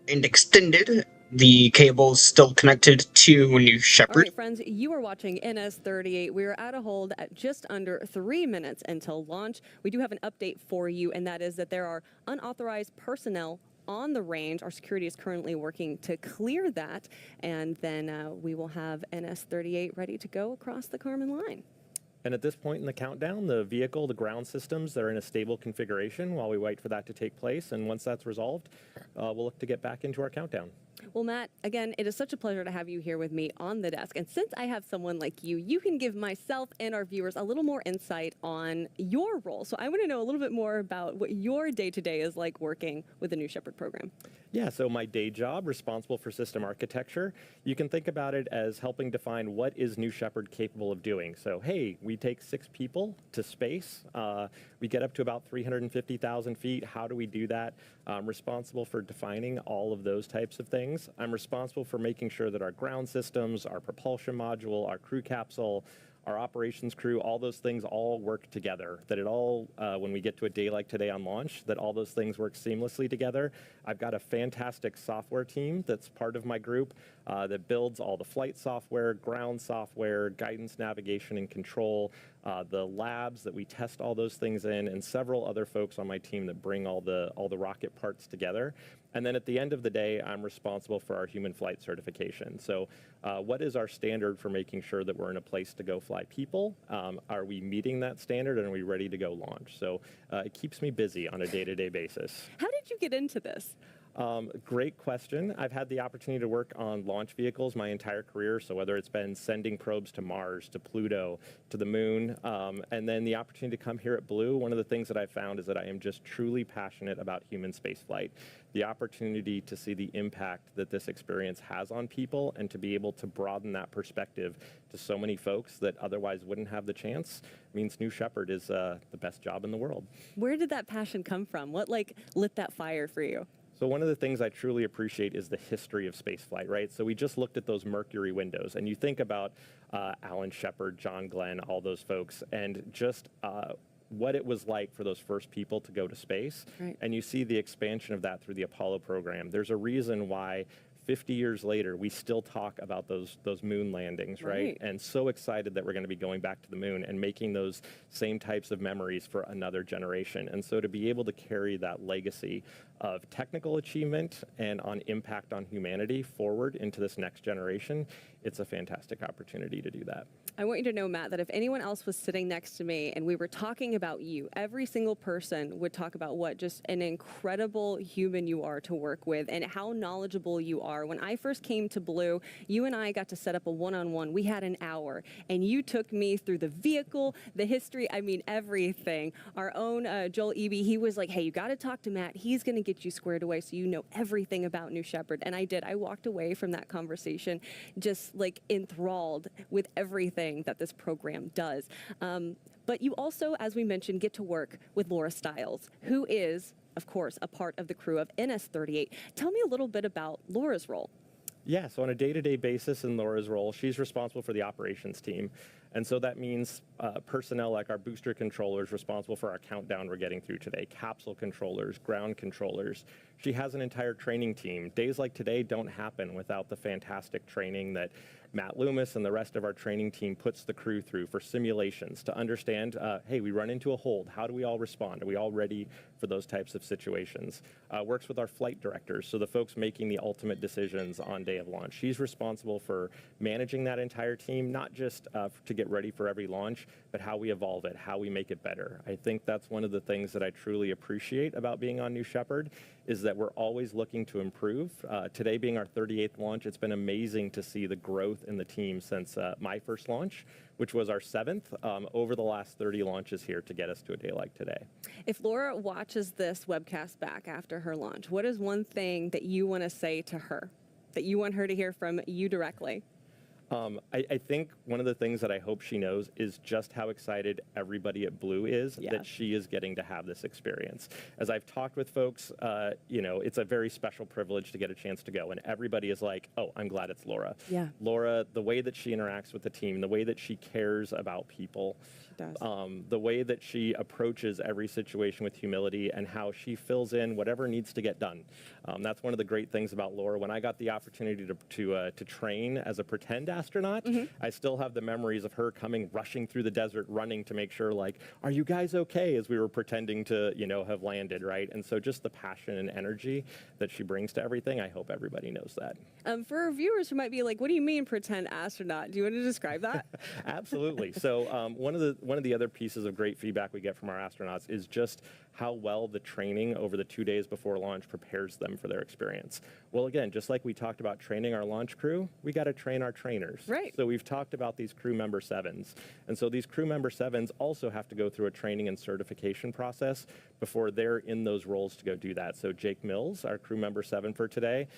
S1: and extended. The cable is still connected to New
S3: All
S1: Shepard.
S3: right, friends, you are watching NS-38. We are at a hold at just under 3 minutes until launch. We do have an update for you, and that is that there are unauthorized personnel on the range. Our security is currently working to clear that, and then we will have NS-38 ready to go across the Kármán line.
S5: And at this point in the countdown, the vehicle, the ground systems, they're in a stable configuration while we wait for that to take place. And once that's resolved, we'll look to get back into our countdown.
S3: Well, Matt, again, it is such a pleasure to have you here with me on the desk. And since I have someone like you can give myself and our viewers a little more insight on your role. So I want to know a little bit more about what your day-to-day is like working with the New Shepard program.
S5: Yeah, so my day job, responsible for system architecture, you can think about it as helping define what is New Shepard capable of doing. So, hey, we take 6 people to space. We get up to about 350,000 feet. How do we do that? I'm responsible for defining all of those types of things. I'm responsible for making sure that our ground systems, our propulsion module, our crew capsule, our operations crew, all those things all work together, that it all, when we get to a day like today on launch, that all those things work seamlessly together. I've got a fantastic software team that's part of my group that builds all the flight software, ground software, guidance, navigation, and control, the labs that we test all those things in, and several other folks on my team that bring all the rocket parts together. And then at the end of the day, I'm responsible for our human flight certification. So what is our standard for making sure that we're in a place to go fly people? Are we meeting that standard, and are we ready to go launch? So it keeps me busy on a day-to-day basis.
S3: How did you get into this?
S5: Great question. I've had the opportunity to work on launch vehicles my entire career. So whether it's been sending probes to Mars, to Pluto, to the moon, and then the opportunity to come here at Blue, one of the things that I found is that I am just truly passionate about human spaceflight. The opportunity to see the impact that this experience has on people and to be able to broaden that perspective to so many folks that otherwise wouldn't have the chance means New Shepard is the best job in the world.
S3: Where did that passion come from? What lit that fire for you?
S5: So one of the things I truly appreciate is the history of spaceflight, right? So we just looked at those Mercury windows, and you think about Alan Shepard, John Glenn, all those folks, and just what it was like for those first people to go to space.
S3: Right.
S5: And you see the expansion of that through the Apollo program. There's a reason why 50 years later, we still talk about those moon landings, right? And so excited that we're going to be going back to the moon and making those same types of memories for another generation. And so to be able to carry that legacy of technical achievement and on impact on humanity forward into this next generation, it's a fantastic opportunity to do that.
S3: I want you to know, Matt, that if anyone else was sitting next to me and we were talking about you, every single person would talk about what just an incredible human you are to work with and how knowledgeable you are. When I first came to Blue, you and I got to set up a one-on-one. We had an hour, and you took me through the vehicle, the history, I mean, everything. Our own Joel Eby, he was like, hey, you got to talk to Matt. He's going to get you squared away so you know everything about New Shepard. And I did. I walked away from that conversation just like enthralled with everything that this program does. But you also, as we mentioned, get to work with Laura Stiles, who is, of course, a part of the crew of NS-38. Tell me a little bit about Laura's role.
S5: Yeah, so on a day-to-day basis in Laura's role, she's responsible for the operations team. And so that means personnel like our booster controllers responsible for our countdown we're getting through today, capsule controllers, ground controllers. She has an entire training team. Days like today don't happen without the fantastic training that Matt Loomis and the rest of our training team puts the crew through for simulations to understand, hey, we run into a hold. How do we all respond? Are we all ready for those types of situations? Works with our flight directors, so the folks making the ultimate decisions on day of launch. She's responsible for managing that entire team, not just to get ready for every launch, but how we evolve it, how we make it better. I think that's one of the things that I truly appreciate about being on New Shepard is that we're always looking to improve. Today being our 38th launch, it's been amazing to see the growth in the team since my first launch, which was our 7th, over the last 30 launches here to get us to a day like today.
S3: If Laura watches this webcast back after her launch, what is one thing that you want to say to her, that you want her to hear from you directly?
S5: I think one of the things that I hope she knows is just how excited everybody at Blue is that she is getting to have this experience. As I've talked with folks, you know, it's a very special privilege to get a chance to go, and everybody is like, oh, I'm glad it's Laura.
S3: Yeah.
S5: Laura, the way that she interacts with the team, the way that she cares about people, the way that she approaches every situation with humility and how she fills in whatever needs to get done. That's one of the great things about Laura. When I got the opportunity to train as a pretend astronaut, I still have the memories of her coming rushing through the desert, running to make sure, like, are you guys okay, as we were pretending to, you know, have landed, right? And so just the passion and energy that she brings to everything, I hope everybody knows that.
S3: For our viewers who might be like, what do you mean pretend astronaut? Do you want to describe that?
S5: Absolutely. So one of the other pieces of great feedback we get from our astronauts is just how well the training over the 2 days before launch prepares them for their experience. Well, again, just like we talked about training our launch crew, we got to train our trainers.
S3: Right.
S5: So we've talked about these crew member 7s. And so these crew member 7s also have to go through a training and certification process before they're in those roles to go do that. So Jake Mills, our crew member 7 for today,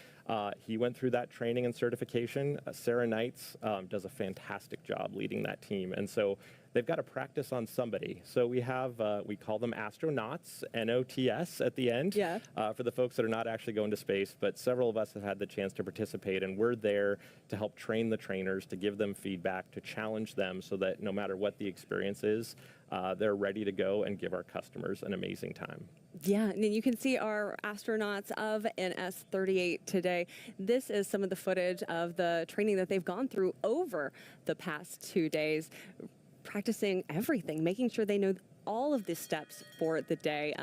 S5: he went through that training and certification. Sarah Knights does a fantastic job leading that team. And so they've got to practice on somebody. So we have, we call them astronauts, N-O-T-S at the end, for the folks that are not actually going to space, but several of us have had the chance to participate, and we're there to help train the trainers, to give them feedback, to challenge them so that no matter what the experience is, they're ready to go and give our customers an amazing time.
S3: Yeah, and you can see our astronauts of NS-38 today. This is some of the footage of the training that they've gone through over the past 2 days, practicing everything, making sure they know all of the steps for the day.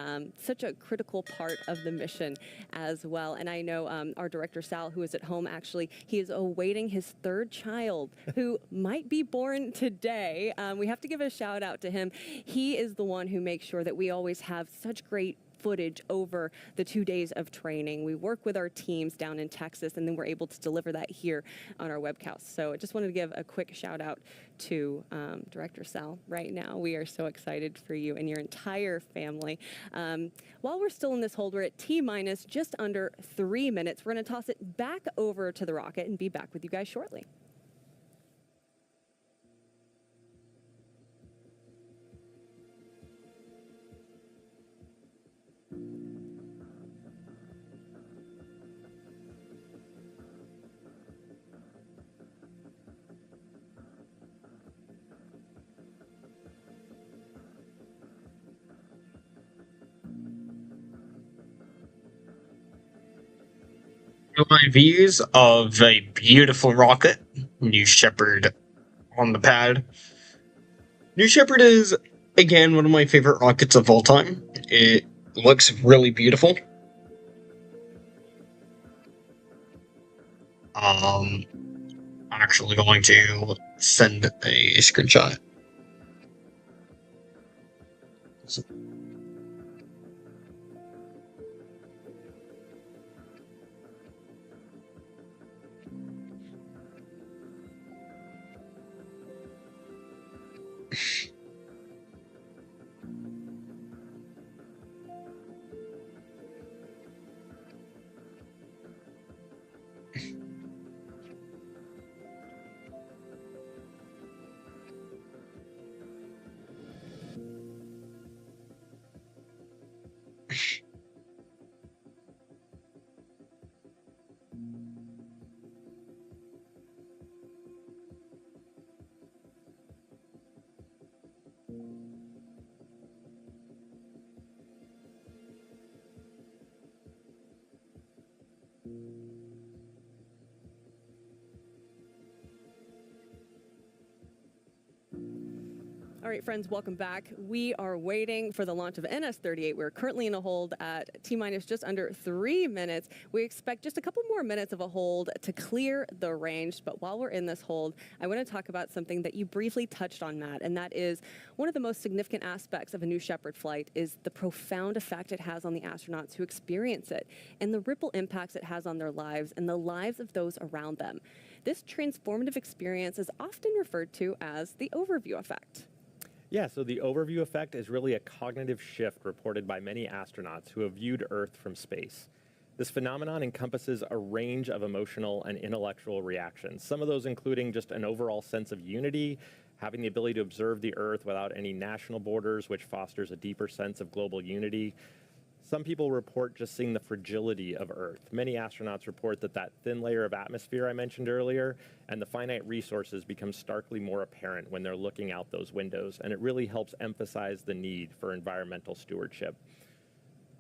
S3: Such a critical part of the mission as well. And I know our director, Sal, who is at home, actually, he is awaiting his 3rd child who might be born today. We have to give a shout out to him. He is the one who makes sure that we always have such great footage over the 2 days of training. We work with our teams down in Texas, and then we're able to deliver that here on our webcast. So I just wanted to give a quick shout out to Director Sal right now. We are so excited for you and your entire family. While we're still in this hold, we're at T-minus just under 3 minutes. We're going to toss it back over to the rocket and be back with you guys shortly.
S1: My views of a beautiful rocket, New Shepard on the pad. New Shepard is, again, one of my favorite rockets of all time. It looks really beautiful. I'm actually going to send a screenshot.
S3: All right, friends, welcome back. We are waiting for the launch of NS-38. We're currently in a hold at T-minus just under 3 minutes. We expect just a couple more minutes of a hold to clear the range. But while we're in this hold, I want to talk about something that you briefly touched on, Matt, and that is one of the most significant aspects of a New Shepard flight is the profound effect it has on the astronauts who experience it and the ripple impacts it has on their lives and the lives of those around them. This transformative experience is often referred to as the overview effect.
S5: Yeah, so the overview effect is really a cognitive shift reported by many astronauts who have viewed Earth from space. This phenomenon encompasses a range of emotional and intellectual reactions, some of those including just an overall sense of unity, having the ability to observe the Earth without any national borders, which fosters a deeper sense of global unity. Some people report just seeing the fragility of Earth. Many astronauts report that that thin layer of atmosphere I mentioned earlier and the finite resources become starkly more apparent when they're looking out those windows, and it really helps emphasize the need for environmental stewardship.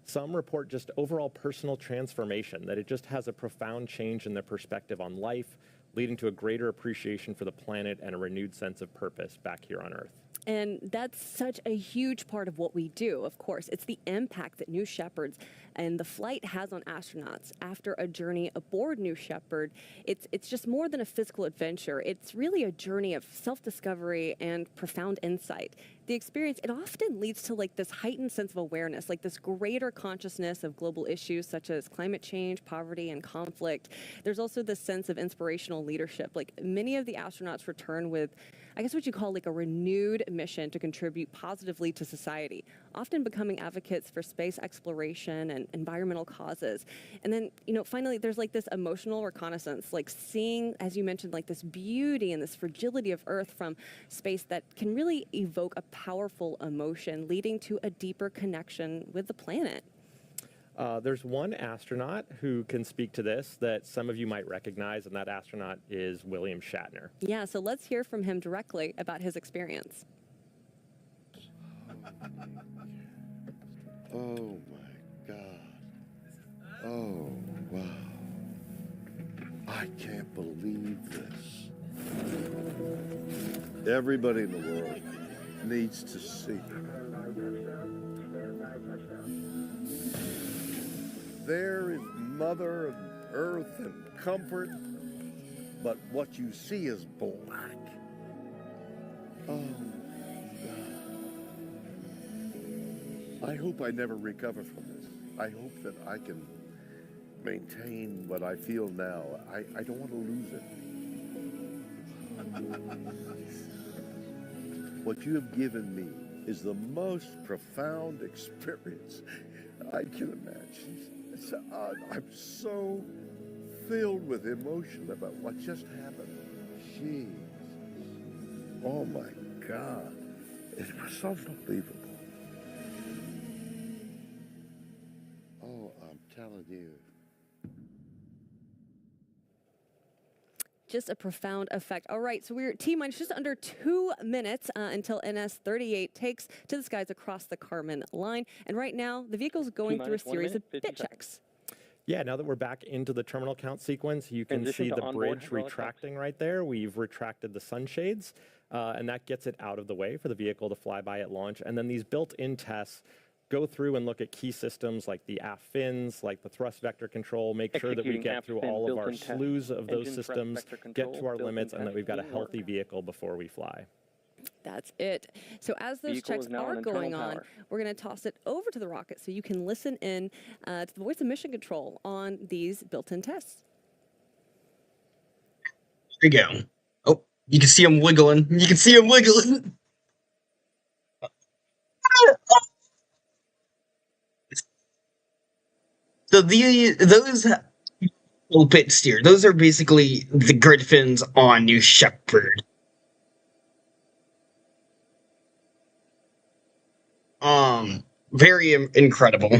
S5: Some report just overall personal transformation, that it just has a profound change in their perspective on life, leading to a greater appreciation for the planet and a renewed sense of purpose back here on Earth.
S3: And that's such a huge part of what we do, of course. It's the impact that New Shepards and the flight has on astronauts after a journey aboard New Shepard. It's just more than a physical adventure. It's really a journey of self-discovery and profound insight. The experience, it often leads to like this heightened sense of awareness, like this greater consciousness of global issues such as climate change, poverty, and conflict. There's also this sense of inspirational leadership. Like many of the astronauts return with, I guess what you call like a renewed mission to contribute positively to society, often becoming advocates for space exploration and environmental causes. And then, you know, finally, there's like this emotional reconnaissance, like seeing, as you mentioned, like this beauty and this fragility of Earth from space that can really evoke a powerful emotion, leading to a deeper connection with the planet.
S5: There's one astronaut who can speak to this that some of you might recognize, and that astronaut is William Shatner.
S3: Yeah, so let's hear from him directly about his experience.
S13: Oh my God. Oh, wow. I can't believe this. Everybody in the world needs to see. There is Mother Earth and comfort, but what you see is black. Oh, God. I hope I never recover from this. I hope that I can maintain what I feel now. I don't want to lose it. What you have given me is the most profound experience I can imagine. I'm so filled with emotion about what just happened. Jeez. Oh my God. It was unbelievable. Oh, I'm telling you.
S3: Just a profound effect. All right, so we're at T-minus just under 2 minutes until NS-38 takes to the skies across the Kármán line. And right now, the vehicle's going through a series of bit checks.
S5: Yeah, now that we're back into the terminal count sequence, you can
S6: Transition
S5: see
S6: to
S5: the
S6: onboard
S5: bridge
S6: hydraulic
S5: retracting right there. We've retracted the sunshades, and that gets it out of the way for the vehicle to fly by at launch. And then these built-in tests go through and look at key systems like the aft fins, like the thrust vector control, make sure that we
S6: Executing
S5: get
S6: aft
S5: through
S6: fin
S5: all of our
S6: built-in test.
S5: slews of those
S6: Engine thrust
S5: systems,
S6: vector
S5: get
S6: control,
S5: to our
S6: built-in
S5: limits, and that
S6: test
S5: we've got a
S6: being worked.
S5: healthy vehicle before we fly.
S3: That's it. So as those
S6: Vehicle
S3: checks
S6: is now
S3: are
S6: on internal
S3: going on,
S6: power.
S3: we're going to toss it over to the rocket so you can listen in to the voice of mission control on these built-in tests.
S1: Here we go. Oh, you can see him wiggling. You can see him wiggling. So those pit steer, those are basically the Griffins on New Shepard. Very incredible.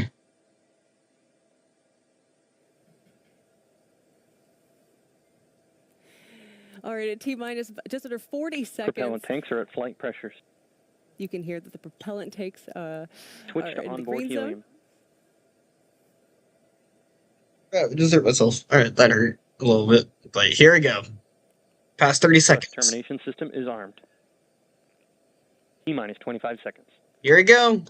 S3: All right, at T-minus just under 40 seconds.
S6: Propellant tanks are at flight pressures.
S3: You can hear that the propellant tanks
S6: Switch
S3: are
S6: to
S3: in the
S6: onboard
S3: green
S6: helium.
S3: zone.
S1: I desert myself. Alright, that hurt a little bit. But here we go. Past 30 seconds.
S6: Thrust termination system is armed. T-minus 25 seconds.
S1: Here we go.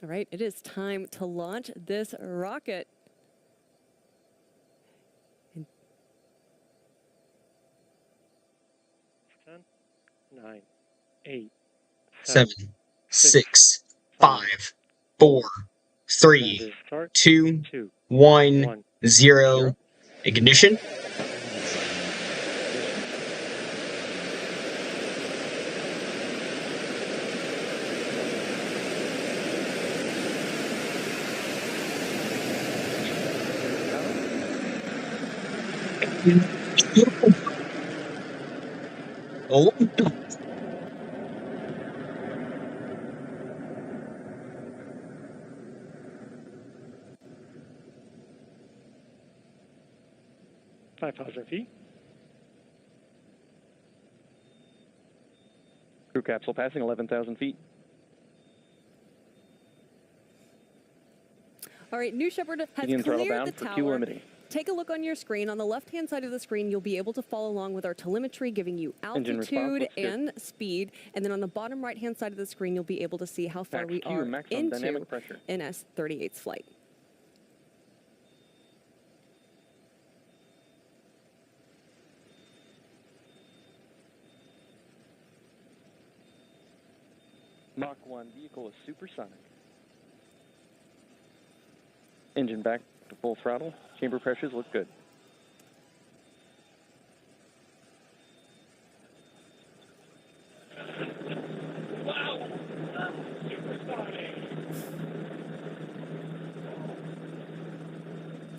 S3: All right, it is time to launch this rocket.
S6: 9, 8,
S1: 7, 6, 5, 4, 3, 2, 1, 0. Ignition. Oh.
S6: feet. Crew capsule passing 11,000 feet.
S3: All right, New Shepard has
S6: Medium throttle
S3: cleared
S6: down
S3: the
S6: for
S3: tower.
S6: Q limiting.
S3: Take a look on your screen. On the left-hand side of the screen, you'll be able to follow along with our telemetry, giving you
S6: Engine response
S3: altitude
S6: looks good.
S3: and speed. And then on the bottom right-hand side of the screen, you'll be able to see how far
S6: Max
S3: we
S6: Q,
S3: are
S6: maximum
S3: into
S6: dynamic pressure.
S3: NS-38's flight.
S6: Mach 1 vehicle is supersonic. Engine back to full throttle. Chamber pressures look good.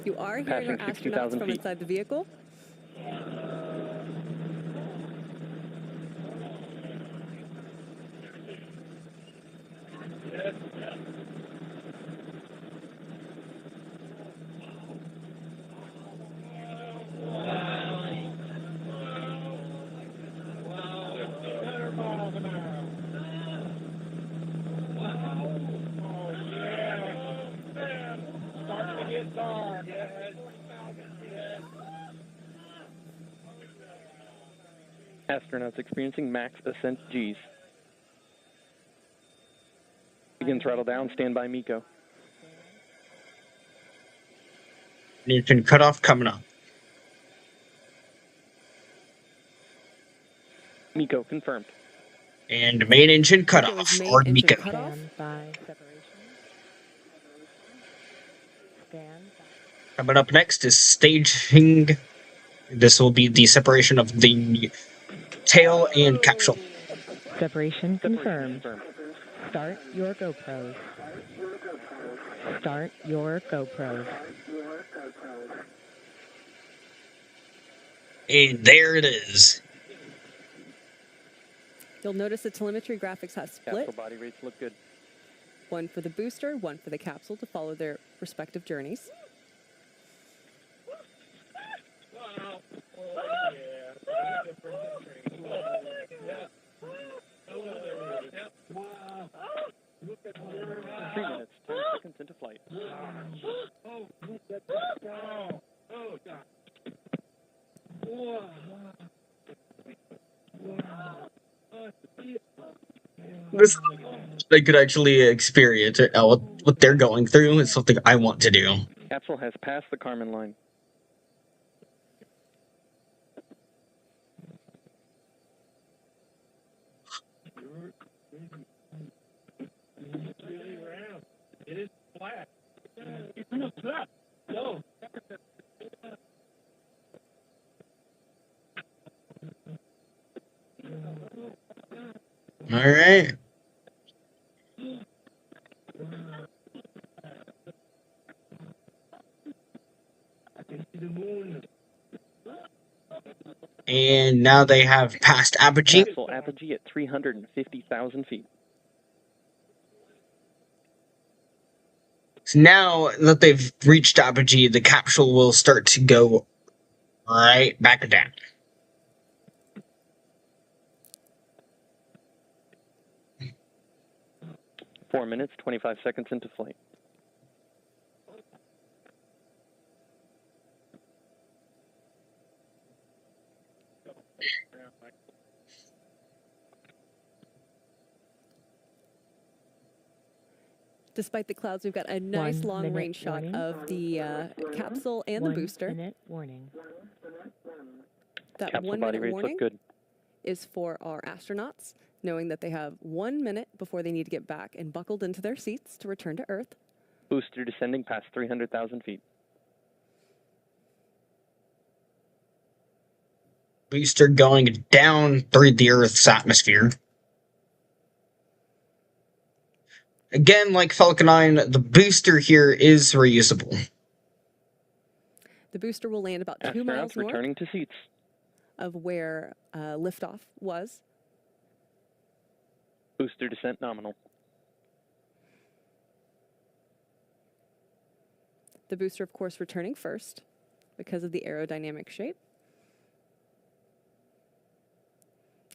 S3: You are hearing our
S6: Passing
S3: astronauts
S6: 60,000
S3: from
S6: feet.
S3: inside the vehicle.
S6: Astronauts experiencing max ascent Gs. Begin throttle down, stand by MECO.
S1: Engine cutoff coming up.
S6: MECO confirmed.
S1: And main engine cutoff
S3: Goes main
S1: for
S3: engine
S1: MECO.
S3: cutoff.
S11: By separation. Stand by.
S1: Coming up next is staging. This will be the separation of the tail and capsule.
S11: Separation confirmed. Start your GoPros. Start your GoPros.
S1: And there it is.
S3: You'll notice the telemetry graphics have split.
S6: Capsule body rates look good.
S3: One for the booster, one for the capsule to follow their respective journeys.
S5: 3 minutes, 10 seconds into flight.
S1: This they could actually experience it. What they're going through is something I want to do.
S5: Capsule has passed the Kármán line.
S4: It is flat. No.
S1: All right. And now they have passed Apogee.
S5: Capsule Apogee at 350,000 feet.
S1: So now that they've reached Apogee, the capsule will start to go right back down.
S5: Four minutes, 25 seconds into flight.
S3: Despite the clouds, we've got a nice long-range shot of the capsule and the booster.
S11: 1 minute warning.
S3: That
S5: Capsule
S3: 1
S5: body
S3: minute
S5: rates
S3: warning
S5: look good.
S3: is for our astronauts, knowing that they have 1 minute before they need to get back and buckled into their seats to return to Earth.
S5: Booster descending past 300,000 feet.
S1: Booster going down through the Earth's atmosphere. Again, like Falcon 9, the booster here is reusable.
S3: The booster will land about 2 miles north
S5: returning to seats
S3: of where liftoff was.
S5: Booster descent nominal.
S3: The booster, of course, returning first because of the aerodynamic shape.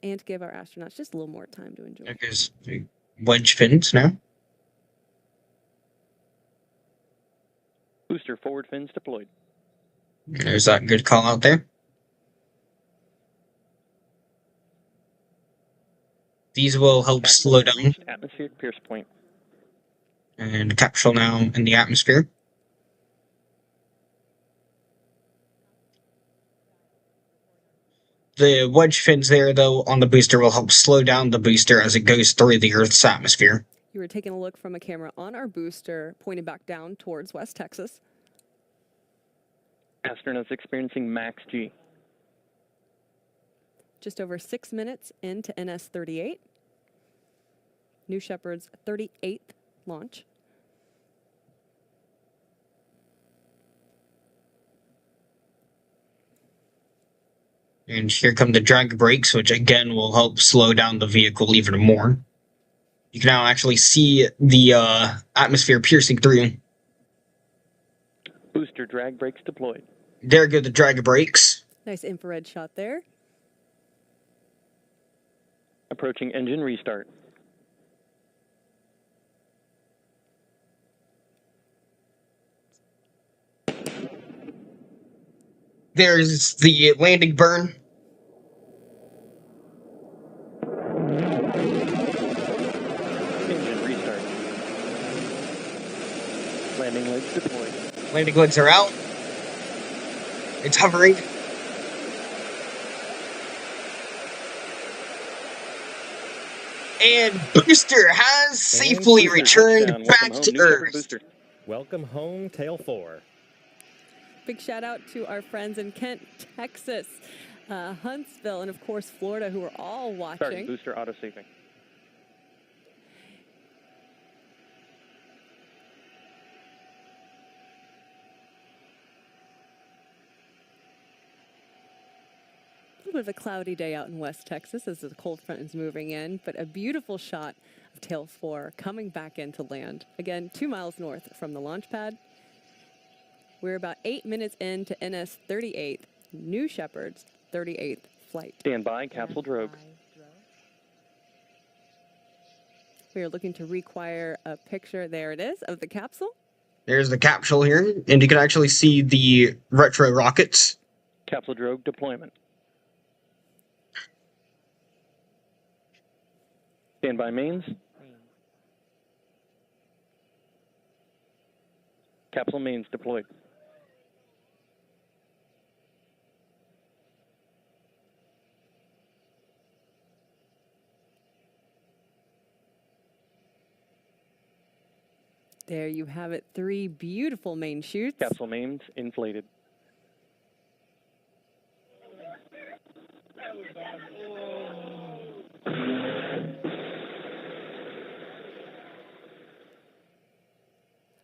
S3: And to give our astronauts just a little more time to enjoy.
S1: There's wedge fins now.
S5: Booster forward fins deployed.
S1: There's that good call out there. These will help slow down.
S5: Atmospheric pierce point.
S1: And capsule now in the atmosphere. The wedge fins there, though, on the booster will help slow down the booster as it goes through the Earth's atmosphere.
S3: You were taking a look from a camera on our booster, pointed back down towards West Texas.
S5: Astronauts experiencing max G.
S3: Just over 6 minutes into NS-38. New Shepard's 38th launch.
S1: And here come the drag brakes, which again will help slow down the vehicle even more. You can now actually see the atmosphere piercing through.
S5: Booster drag brakes deployed.
S1: There go the drag brakes.
S3: Nice infrared shot there.
S5: Approaching engine restart.
S1: There's the landing burn.
S5: Engine restart. Landing legs deployed.
S1: Landing legs are out. It's hovering. And booster has safely returned back to Earth.
S5: Welcome home, Tail 4.
S3: Big shout out to our friends in Kent, Texas, Huntsville, and of course Florida, who are all watching.
S5: Starting booster autosafing.
S3: A little bit of a cloudy day out in West Texas as the cold front is moving in, but a beautiful shot of Tail 4 coming back into land. Again, 2 miles north from the launch pad. We're about 8 minutes into NS-38, New Shepard's 38th flight.
S5: Stand by, capsule drogue.
S3: We are looking to require a picture, there it is, of the capsule.
S1: There's the capsule here, and you can actually see the retro rockets.
S6: Capsule drogue deployment. Standby mains. Capsule mains deployed.
S3: There you have it, 3 beautiful main chutes.
S6: Capsule mains inflated.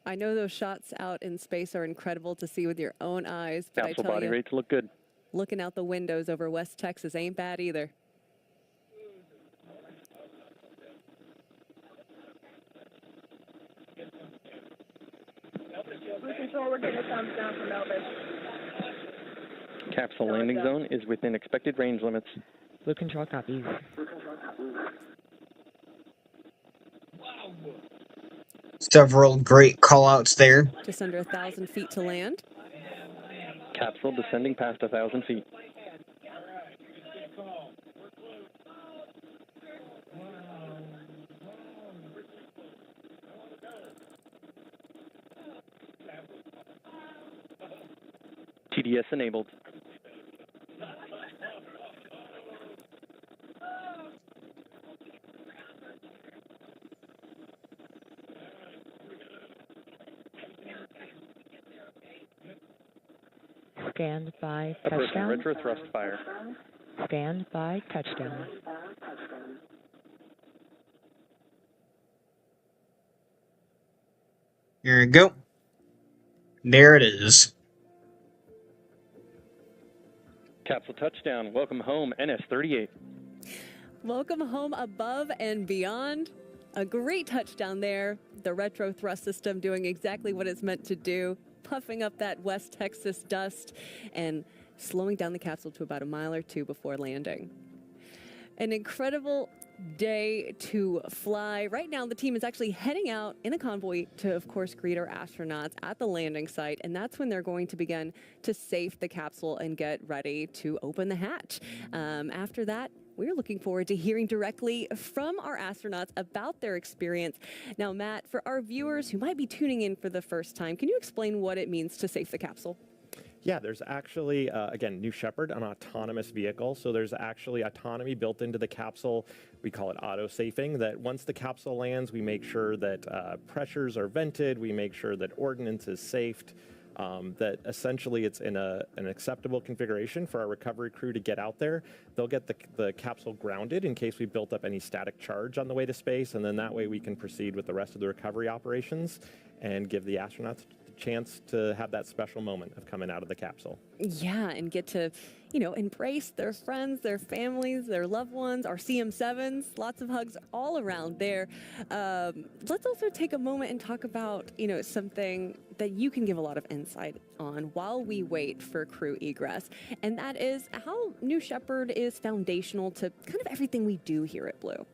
S3: I know those shots out in space are incredible to see with your own eyes, but
S6: Capsule
S3: I tell
S6: body
S3: you,
S6: rates look good.
S3: looking out the windows over West Texas ain't bad either.
S14: Blue Control, we're getting a thumbs down from Elvis.
S6: Capsule landing zone is within expected range limits.
S11: Blue Control copies.
S1: Several great callouts there.
S3: Just under 1,000 feet to land.
S6: Capsule descending past 1,000 feet. TDS enabled.
S11: Stand by
S6: Approaching
S11: touchdown.
S6: retro thrust fire.
S11: Stand by touchdown.
S1: Here we go. There it is.
S6: Capsule touchdown. Welcome home, NS-38.
S3: Welcome home above and beyond. A great touchdown there. The retro thrust system doing exactly what it's meant to do, puffing up that West Texas dust and slowing down the capsule to about a mile or 2 before landing. An incredible day to fly. Right now, the team is actually heading out in a convoy to, of course, greet our astronauts at the landing site, and that's when they're going to begin to safe the capsule and get ready to open the hatch. After that, we're looking forward to hearing directly from our astronauts about their experience. Now, Matt, for our viewers who might be tuning in for the first time, can you explain what it means to safe the capsule?
S5: Yeah, there's actually, again, New Shepard, an autonomous vehicle. So there's actually autonomy built into the capsule. We call it auto-safing, that once the capsule lands, we make sure that pressures are vented. We make sure that ordnance is safed, that essentially it's in an acceptable configuration for our recovery crew to get out there. They'll get the capsule grounded in case we built up any static charge on the way to space. And then that way we can proceed with the rest of the recovery operations and give the astronauts chance to have that special moment of coming out of the capsule.
S3: Yeah, and get to, embrace their friends, their families, their loved ones, our CM7s, lots of hugs all around there. Let's also take a moment and talk about, something that you can give a lot of insight on while we wait for crew egress, and that is how New Shepard is foundational to kind of everything we do here at Blue.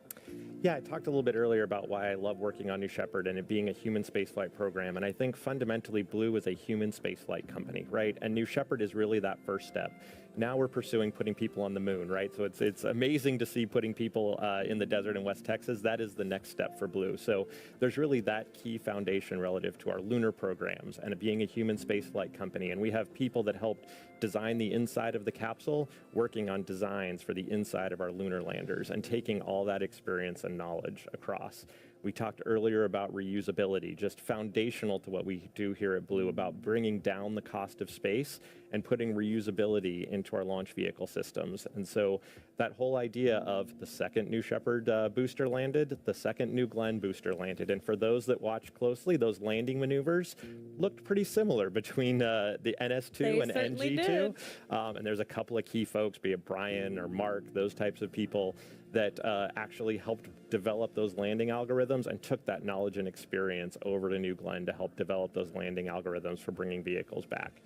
S5: Yeah, I talked a little bit earlier about why I love working on New Shepard and it being a human spaceflight program. And I think fundamentally Blue is a human spaceflight company, right? And New Shepard is really that first step. Now we're pursuing putting people on the moon, right? So it's amazing to see putting people in the desert in West Texas. That is the next step for Blue. So there's really that key foundation relative to our lunar programs and being a human spaceflight company. And we have people that helped design the inside of the capsule, working on designs for the inside of our lunar landers and taking all that experience and knowledge across. We talked earlier about reusability, just foundational to what we do here at Blue, about bringing down the cost of space and putting reusability into our launch vehicle systems. And so that whole idea of the second New Shepard booster landed, the second New Glenn booster landed. And for those that watched closely, those landing maneuvers looked pretty similar between the NS2 and NG2. And there's a couple of key folks, be it Brian or Mark, those types of people that actually helped develop those landing algorithms and took that knowledge and experience over to New Glenn to help develop those landing algorithms for bringing vehicles back.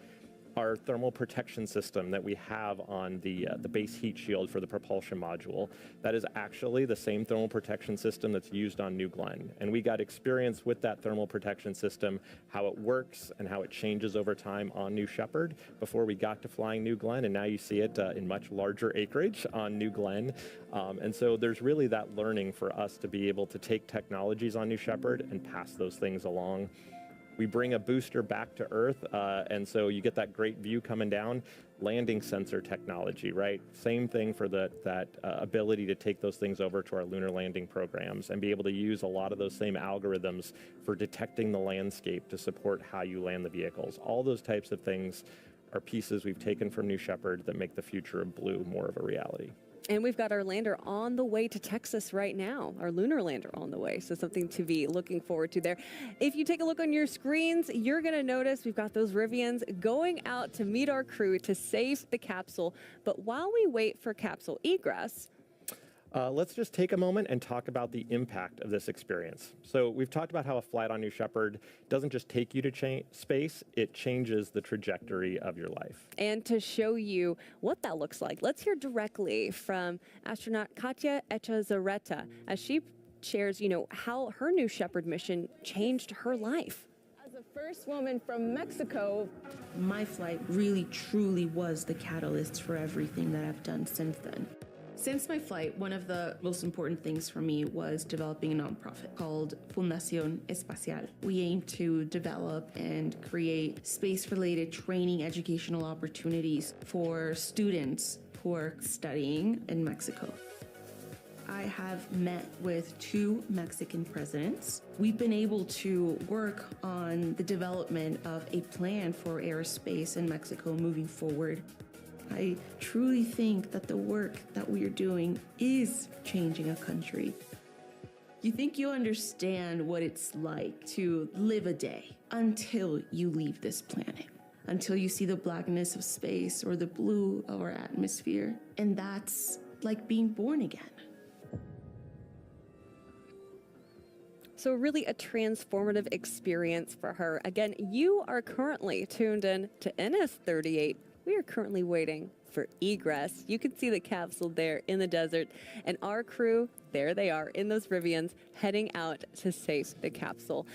S5: our thermal protection system that we have on the base heat shield for the propulsion module. That is actually the same thermal protection system that's used on New Glenn. And we got experience with that thermal protection system, how it works and how it changes over time on New Shepard before we got to flying New Glenn. And now you see it in much larger acreage on New Glenn. And so there's really that learning for us to be able to take technologies on New Shepard and pass those things along. We bring a booster back to Earth, and so you get that great view coming down. Landing sensor technology, right? Same thing for that ability to take those things over to our lunar landing programs and be able to use a lot of those same algorithms for detecting the landscape to support how you land the vehicles. All those types of things are pieces we've taken from New Shepard that make the future of Blue more of a reality.
S3: And we've got our lander on the way to Texas right now, our lunar lander on the way. So something to be looking forward to there. If you take a look on your screens, you're going to notice we've got those Rivians going out to meet our crew to save the capsule. But while we wait for capsule egress,
S5: let's just take a moment and talk about the impact of this experience. So we've talked about how a flight on New Shepard doesn't just take you to space, it changes the trajectory of your life.
S3: and to show you what that looks like, let's hear directly from astronaut Katya Echazarreta as she shares, how her New Shepard mission changed her life.
S14: As the first woman from Mexico,
S15: my flight really truly was the catalyst for everything that I've done since then. Since my flight, one of the most important things for me was developing a nonprofit called Fundación Espacial. We aim to develop and create space-related training educational opportunities for students who are studying in Mexico. I have met with 2 Mexican presidents. We've been able to work on the development of a plan for aerospace in Mexico moving forward. I truly think that the work that we are doing is changing a country. You think you understand what it's like to live a day until you leave this planet, until you see the blackness of space or the blue of our atmosphere. And that's like being born again.
S3: So really a transformative experience for her. Again, you are currently tuned in to NS-38. We are currently waiting for egress. You can see the capsule there in the desert, and our crew, there they are in those Rivians, heading out to save the capsule,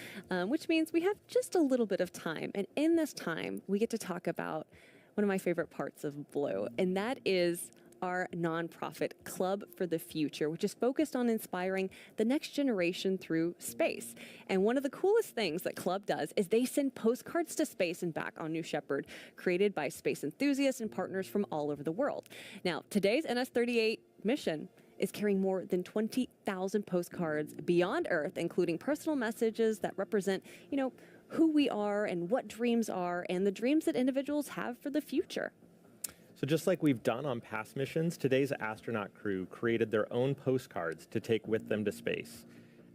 S3: which means we have just a little bit of time. And in this time, we get to talk about one of my favorite parts of Blue, and that is our nonprofit Club for the Future, which is focused on inspiring the next generation through space. And one of the coolest things that Club does is they send postcards to space and back on New Shepard, created by space enthusiasts and partners from all over the world. Now, today's NS-38 mission is carrying more than 20,000 postcards beyond Earth, including personal messages that represent, who we are and what dreams are and the dreams that individuals have for the future.
S5: So just like we've done on past missions, today's astronaut crew created their own postcards to take with them to space.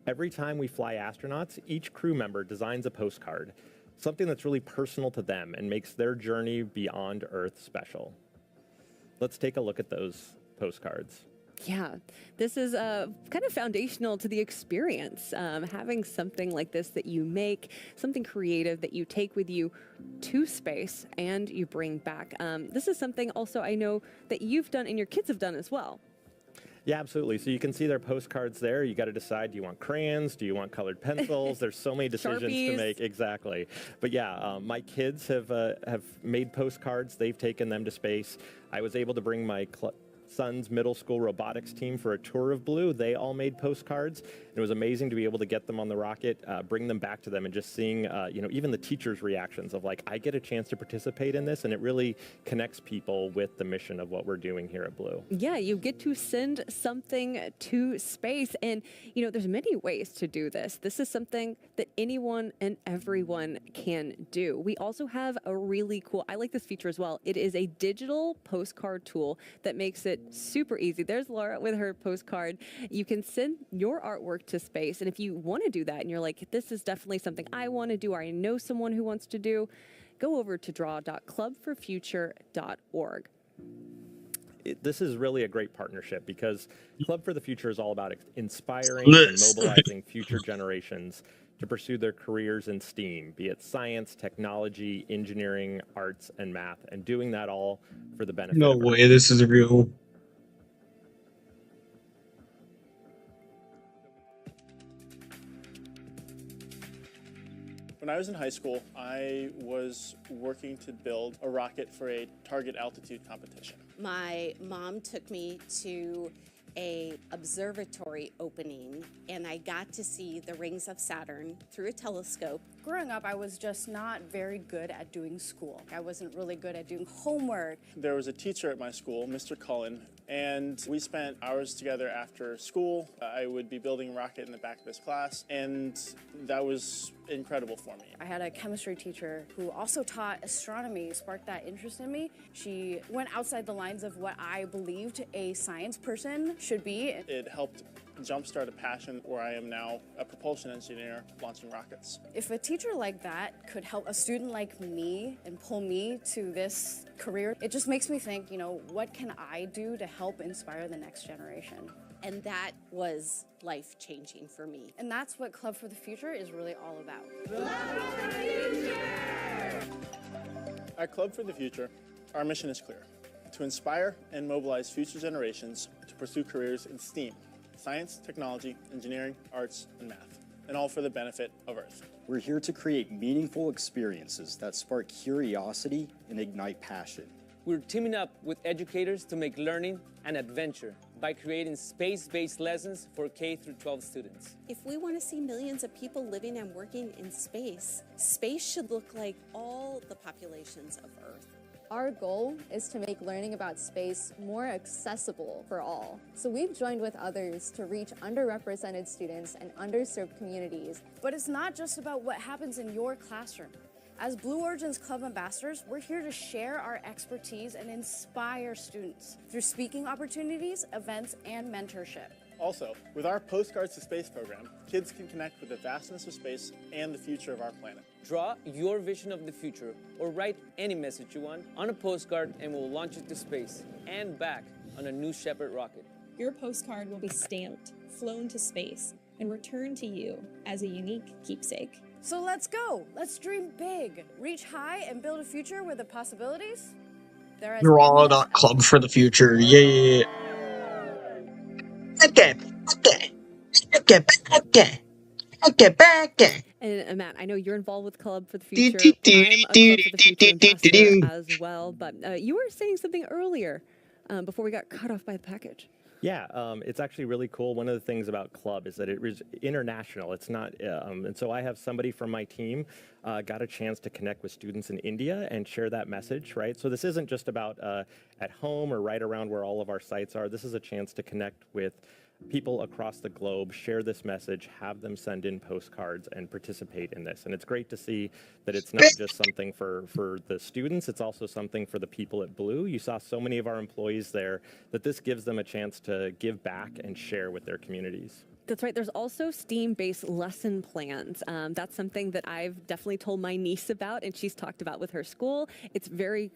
S5: Every time we fly astronauts, each crew member designs a postcard, something that's really personal to them and makes their journey beyond Earth special. Let's take a look at those postcards.
S3: Yeah, this is kind of foundational to the experience, having something like this that you make, something creative that you take with you to space and you bring back. This is something also I know that you've done and your kids have done as well.
S5: Yeah, absolutely. So you can see their postcards there. You got to decide, do you want crayons? Do you want colored pencils? There's so many decisions to make. Exactly. But yeah, my kids have made postcards. They've taken them to space. I was able to bring my son's middle school robotics team for a tour of Blue. They all made postcards. And it was amazing to be able to get them on the rocket, bring them back to them, and just seeing, even the teachers' reactions of like, I get a chance to participate in this, and it really connects people with the mission of what we're doing here at Blue.
S3: Yeah, you get to send something to space, and there's many ways to do this. This is something that anyone and everyone can do. We also have a really cool, I like this feature as well. It is a digital postcard tool that makes it super easy. There's Laura with her postcard. You can send your artwork to space, and if you want to do that and you're like, this is definitely something I want to do, or I know someone who wants to do, go over to draw.clubforfuture.org.
S5: This is really a great partnership because Club for the Future is all about inspiring and mobilizing future generations to pursue their careers in STEAM, be it science, technology, engineering, arts, and math, and doing that all for the benefit
S1: No
S5: of
S1: way, this is real.
S16: When I was in high school, I was working to build a rocket for a target altitude competition.
S17: My mom took me to a observatory opening, and I got to see the rings of Saturn through a telescope.
S18: Growing up, I was just not very good at doing school. I wasn't really good at doing homework.
S16: There was a teacher at my school, Mr. Cullen, and we spent hours together after school. I would be building a rocket in the back of his class, and that was incredible for me.
S18: I had a chemistry teacher who also taught astronomy, sparked that interest in me. She went outside the lines of what I believed a science person should be.
S16: It helped jumpstart a passion where I am now a propulsion engineer launching rockets.
S18: If a teacher like that could help a student like me and pull me to this career, it just makes me think, you know, what can I do to help inspire the next generation?
S17: And that was life-changing for me.
S18: And that's what Club for the Future is really all about.
S16: At Club for the Future, our mission is clear: to inspire and mobilize future generations to pursue careers in STEAM, science, technology, engineering, arts, and math, and all for the benefit of Earth.
S19: We're here to create meaningful experiences that spark curiosity and ignite passion.
S20: We're teaming up with educators to make learning an adventure by creating space-based lessons for K-12 students.
S17: If we want to see millions of people living and working in space, space should look like all the populations of Earth.
S21: Our goal is to make learning about space more accessible for all. So we've joined with others to reach underrepresented students and underserved communities.
S18: But it's not just about what happens in your classroom. As Blue Origin's Club ambassadors, we're here to share our expertise and inspire students through speaking opportunities, events, and mentorship.
S16: Also, with our Postcards to Space program, kids can connect with the vastness of space and the future of our planet.
S20: Draw your vision of the future or write any message you want on a postcard and we'll launch it to space and back on a New Shepard rocket.
S22: Your postcard will be stamped, flown to space, and returned to you as a unique keepsake.
S18: So let's go. Let's dream big, reach high, and build a future where the possibilities, they're as
S1: Draw.club for the future. Yeah. Okay.
S3: And Matt, I know you're involved with Club for the Future. I'm a Club for the Future ambassador as well. But you were saying something earlier before we got cut off by the package.
S5: Yeah, it's actually really cool. One of the things about Club is that it is international. It's not, and so I have somebody from my team got a chance to connect with students in India and share that message, right? So this isn't just about at home or right around where all of our sites are. This is a chance to connect with people across the globe, share this message, have them send in postcards and participate in this. And it's great to see that it's not just something for the students, it's also something for the people at Blue. You saw so many of our employees there that this gives them a chance to give back and share with their communities.
S3: That's right. There's also STEAM-based lesson plans. That's something that I've definitely told my niece about, and she's talked about with her school. It's very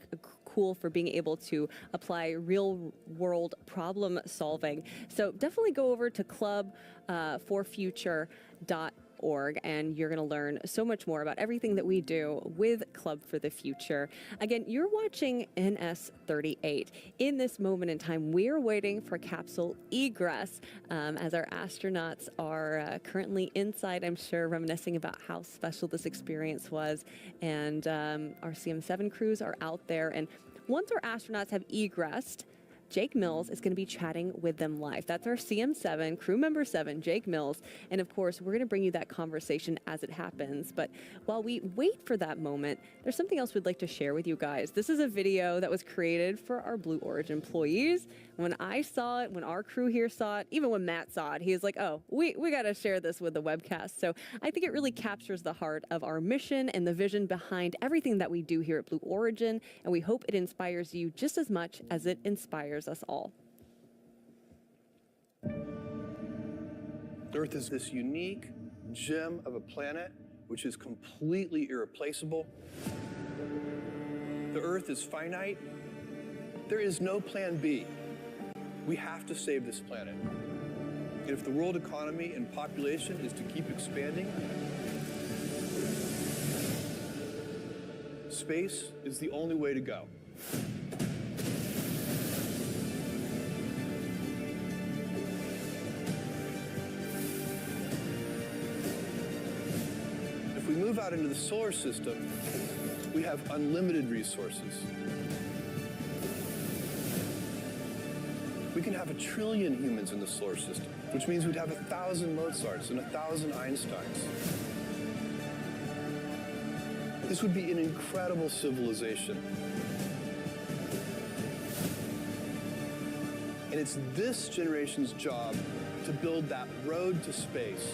S3: cool for being able to apply real-world problem solving. So definitely go over to clubforfuture.org, and you're going to learn so much more about everything that we do with Club for the Future. Again, you're watching NS-38. In this moment in time, we're waiting for capsule egress as our astronauts are currently inside, I'm sure, reminiscing about how special this experience was. And our CM7 crews are out there. And once our astronauts have egressed, Jake Mills is going to be chatting with them live. That's our CM7, crew member 7, Jake Mills. And of course, we're going to bring you that conversation as it happens. But while we wait for that moment, there's something else we'd like to share with you guys. This is a video that was created for our Blue Origin employees. When I saw it, when our crew here saw it, even when Matt saw it, he was like, oh, we got to share this with the webcast. So I think it really captures the heart of our mission and the vision behind everything that we do here at Blue Origin. And we hope it inspires you just as much as it inspires us all.
S23: Earth is this unique gem of a planet which is completely irreplaceable. The Earth is finite. There is no plan B. We have to save this planet. And if the world economy and population is to keep expanding, space is the only way to go. If we move out into the solar system, we have unlimited resources. We can have 1 trillion humans in the solar system, which means we'd have 1,000 Mozarts and 1,000 Einsteins. This would be an incredible civilization. And it's this generation's job to build that road to space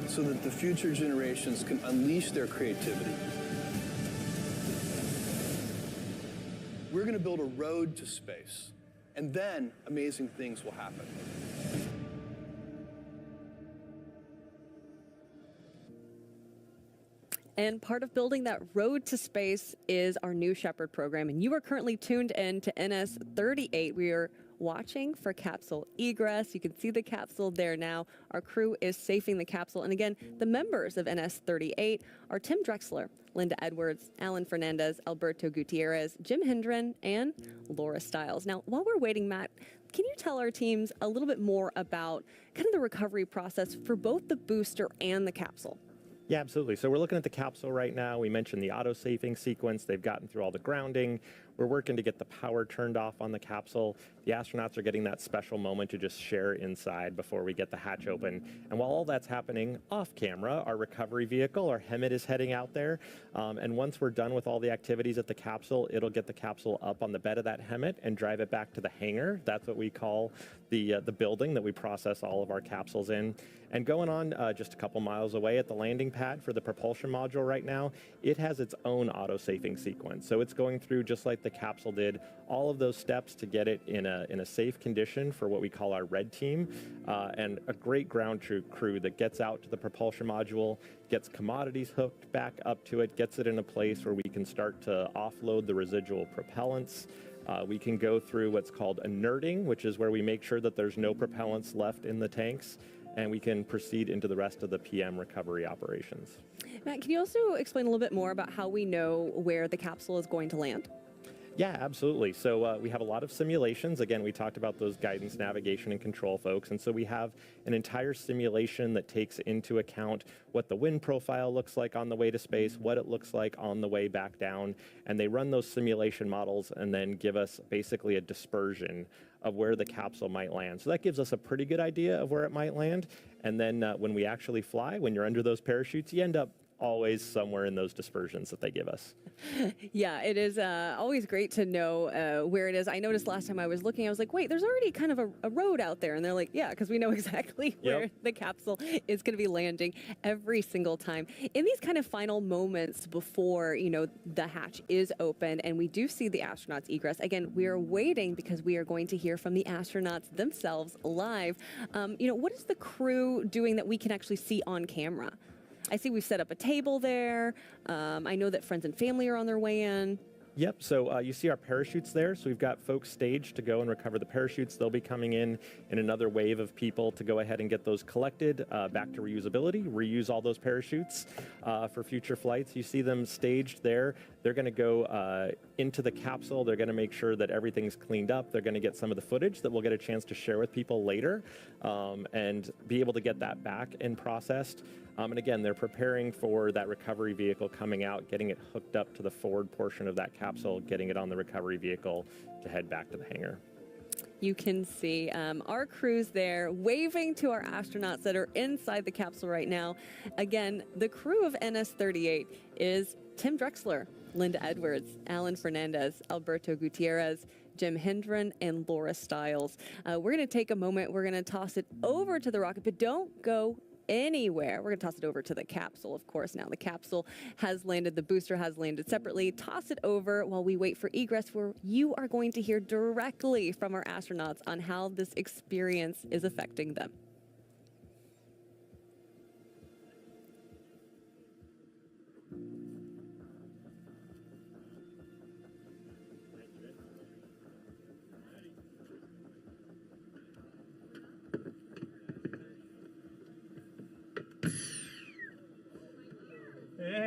S23: so that the future generations can unleash their creativity. We're going to build a road to space, and then amazing things will happen.
S3: And part of building that road to space is our new Shepard program. And you are currently tuned in to NS-38. We are watching for capsule egress. You can see the capsule there now. Our crew is safing the capsule. And again, the members of NS-38 are Tim Drexler, Linda Edwards, Alan Fernandez, Alberto Gutierrez, Jim Hendren, and Laura Stiles. Now, while we're waiting, Matt, can you tell our teams a little bit more about kind of the recovery process for both the booster and the capsule?
S5: Yeah, absolutely. So we're looking at the capsule right now. We mentioned the auto-safing sequence. They've gotten through all the grounding. We're working to get the power turned off on the capsule. The astronauts are getting that special moment to just share inside before we get the hatch open. And while all that's happening off camera, our recovery vehicle, our HEMIT, is heading out there. And once we're done with all the activities at the capsule, it'll get the capsule up on the bed of that HEMIT and drive it back to the hangar. That's what we call the building that we process all of our capsules in. And going on just a couple miles away at the landing pad for the propulsion module right now, it has its own auto-safing sequence. So it's going through, just like the capsule did, all of those steps to get it in a safe condition for what we call our red team, and a great ground crew that gets out to the propulsion module, gets commodities hooked back up to it, gets it in a place where we can start to offload the residual propellants. We can go through what's called inerting, which is where we make sure that there's no propellants left in the tanks, and we can proceed into the rest of the PM recovery operations.
S3: Matt, can you also explain a little bit more about how we know where the capsule is going to land?
S5: Yeah, absolutely. So we have a lot of simulations. Again, we talked about those guidance, navigation, and control folks. And so we have an entire simulation that takes into account what the wind profile looks like on the way to space, what it looks like on the way back down. And they run those simulation models and then give us basically a dispersion of where the capsule might land. So that gives us a pretty good idea of where it might land. And then when we actually fly, when you're under those parachutes, you end up always somewhere in those dispersions that they give us.
S3: Yeah, it is always great to know where it is. I noticed last time I was looking, I was like, wait, there's already kind of a road out there. And they're like, yeah, because we know exactly where the capsule is going to be landing every single time. In these kind of final moments before, you know, the hatch is open and we do see the astronauts egress, again, we are waiting because we are going to hear from the astronauts themselves live. You know, what is the crew doing that we can actually see on camera? I see we've set up a table there. I know that friends and family are on their way in.
S5: Yep, so you see our parachutes there. So we've got folks staged to go and recover the parachutes. They'll be coming in another wave of people to go ahead and get those collected back to reusability, reuse all those parachutes for future flights. You see them staged there. They're going to go into the capsule. They're going to make sure that everything's cleaned up. They're going to get some of the footage that we'll get a chance to share with people later and be able to get that back and processed. And again, they're preparing for that recovery vehicle coming out, getting it hooked up to the forward portion of that capsule, getting it on the recovery vehicle to head back to the hangar.
S3: You can see our crews there waving to our astronauts that are inside the capsule right now. Again, the crew of NS-38 is Tim Drexler, Linda Edwards, Alan Fernandez, Alberto Gutierrez, Jim Hendren, and Laura Stiles. We're going to take a moment. We're going to toss it over to the rocket, but don't go anywhere. We're going to toss it over to the capsule, of course. Now the capsule has landed, the booster has landed separately. Toss it over while we wait for egress, where you are going to hear directly from our astronauts on how this experience is affecting them.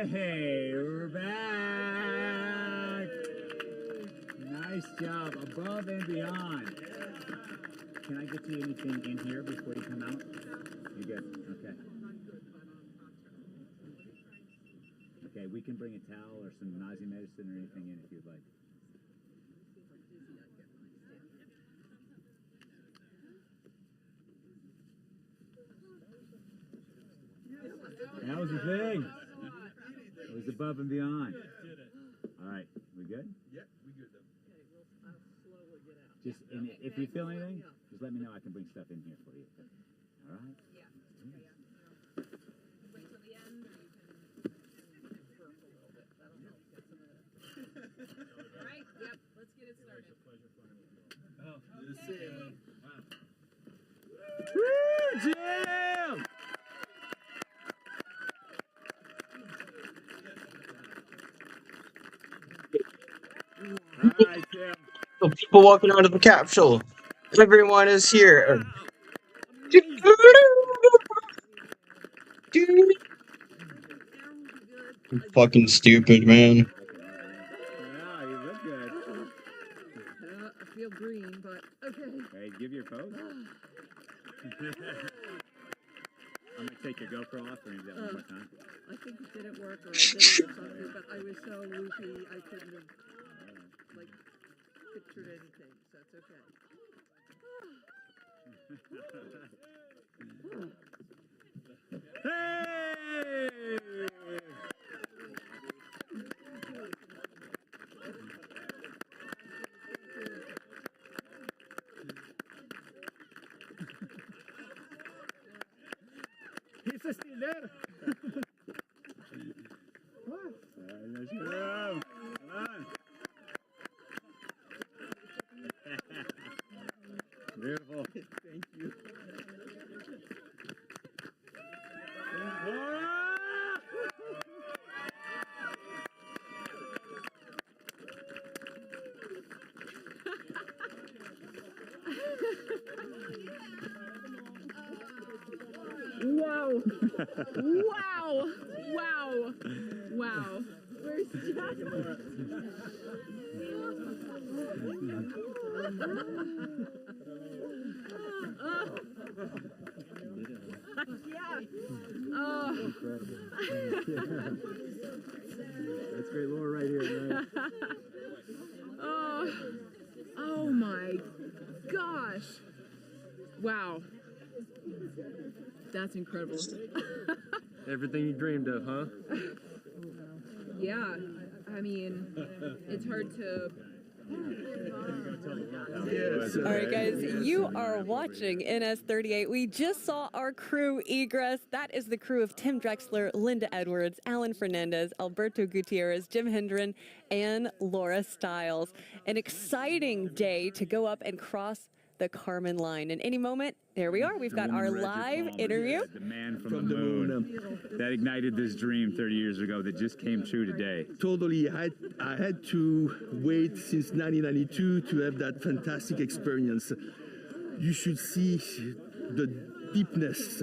S2: Hey, we're back. Nice job, above and beyond. Can I get you anything in here before you come out? You good? Okay. Okay, we can bring a towel or some nausea medicine or anything in if you'd like. That was the thing. It was above and beyond. All right, we good?
S8: Yeah, we good though. Okay, well, I'll slowly get out.
S2: Just if you feel anything, just let me know. I can bring stuff in here for you. All right.
S8: Yeah. Wait till the end, or you can burp a little bit. That'll help get some of that. All right. Yep. Let's get it started. It's a pleasure flying with you. Oh, good to see you. Wow.
S2: Woo, Jim!
S1: People walking out of the capsule. Everyone is here. I'm fucking stupid, man.
S2: Yeah, you look good.
S8: I feel green, but okay.
S2: Hey, give your pose. I'm gonna take your GoPro off and do that one more time.
S8: I think it didn't work, or I did it or something, but I was so loopy, I couldn't have, like, pictured anything, so it's okay.
S2: He's still there. What? Nice job. Come on. Beautiful. Thank you.
S8: Wow. Wow. Wow. Wow. Where's Jack? Yeah. Oh.
S2: That's great lore right here, man.
S8: Oh. Oh my gosh. Wow. That's incredible.
S5: Everything you dreamed of, huh?
S8: Yeah. I mean, it's hard to.
S3: All right, guys, you are watching NS-38. We just saw our crew egress. That is the crew of Tim Drexler, Linda Edwards, Alan Fernandez, Alberto Gutierrez, Jim Hendren, and Laura Stiles. An exciting day to go up and cross the Kármán line. In any moment, there we are. We've got our live interview.
S2: The man from the moon that ignited this dream 30 years ago that just came true today.
S10: Totally. I had to wait since 1992 to have that fantastic experience. You should see the deepness,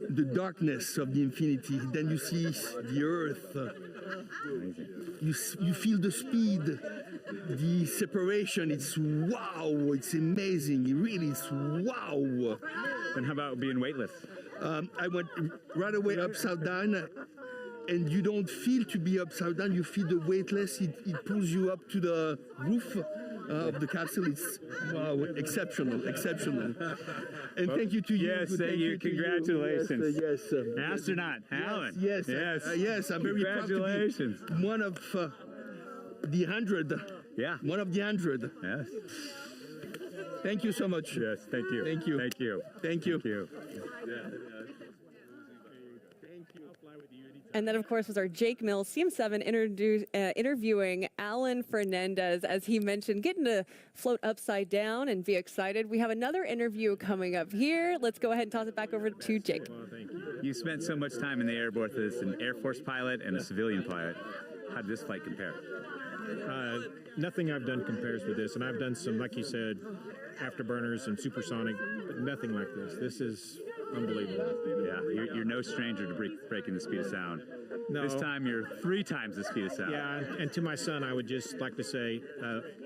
S10: the darkness of the infinity. Then you see the earth. You feel the speed, the separation. It's wow. It's amazing. It really is wow.
S2: And how about being weightless?
S10: I went right away upside down, and you don't feel to be upside down. You feel the weightless. It pulls you up to the roof of the capsule. It's wow, exceptional, exceptional. And thank you to you.
S2: Yes, thank you. Congratulations.
S10: Yes,
S2: astronaut Alan.
S10: Yes, yes. I'm very proud to be one of the 100.
S2: Yeah.
S10: One of the 100.
S2: Yes.
S10: Thank you so much.
S2: Yes, thank you.
S10: Thank you.
S2: Thank you.
S10: Thank you.
S2: Thank you.
S3: And then, of course, was our Jake Mills, CM7, interviewing Alan Fernandez, as he mentioned, getting to float upside down and be excited. We have another interview coming up here. Let's go ahead and toss it back over to Jake.
S2: Well, thank you. You spent so much time in the air, both as an Air Force pilot and a civilian pilot. How did this flight compare?
S5: Nothing I've done compares with this, and I've done some, like you said, afterburners and supersonic, but nothing like this. This is unbelievable.
S2: Yeah, you're no stranger to breaking the speed of sound. No.
S7: This time you're 3 times the speed of sound.
S2: Yeah, and to my son, I would just like to say,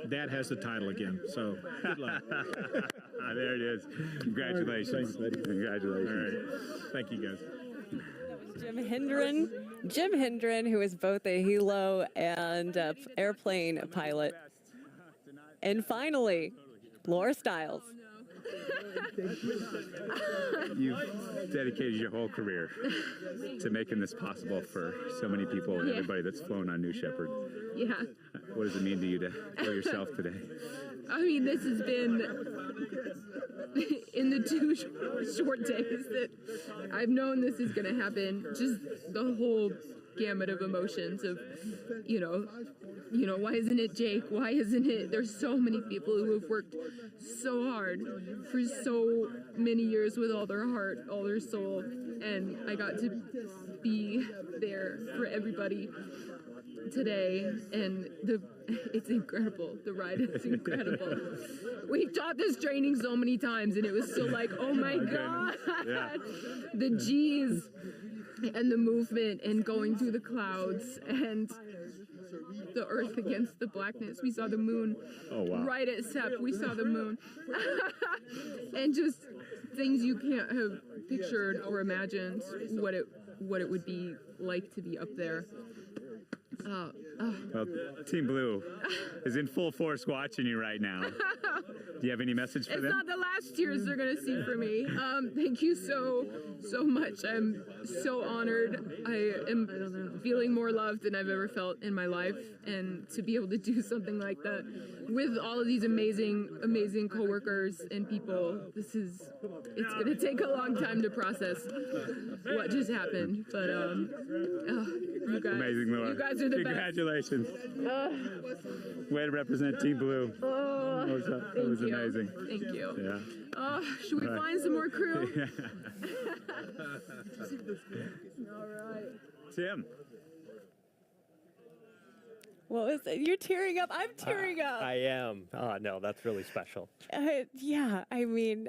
S2: Dad has the title again. So good luck.
S7: There it is. Congratulations. Congratulations.
S2: All right. Thank you, guys.
S3: Jim Hendren, who is both a helo and airplane pilot. And finally, Laura Stiles.
S7: You've dedicated your whole career to making this possible for so many people and everybody that's flown on New Shepard.
S9: Yeah.
S7: What does it mean to you to kill yourself today?
S9: I mean, this has been in the 2 short days that I've known this is going to happen. Just the whole gamut of emotions of, why isn't it Jake? Why isn't it? There's so many people who have worked so hard for so many years with all their heart, all their soul, and I got to be there for everybody today, and it's incredible. The ride is incredible. We've taught this training so many times, and it was so like, oh my God, the G's and the movement and going through the clouds and the earth against the blackness. We saw the moon.
S7: Oh, wow.
S9: Right at SEP, we saw the moon. And just things you can't have pictured or imagined what it would be like to be up there.
S7: Well, Team Blue is in full force watching you right now. Do you have any message for them?
S9: It's not the last tears they're going to see for me. Thank you so much. I'm so honored. I am feeling more love than I've ever felt in my life. And to be able to do something like that with all of these amazing coworkers and people, it's going to take a long time to process what just happened. But you guys,
S7: amazing, Laura.
S9: You guys are the
S7: Congratulations.
S9: best.
S7: Way to represent Team Blue. That was amazing.
S9: Thank you.
S7: Yeah.
S9: Should we find some more crew?
S7: Yeah.
S9: All right.
S7: Tim.
S3: What was it? You're tearing up. I'm tearing up.
S5: I am. No, that's really special.
S3: Yeah, I mean,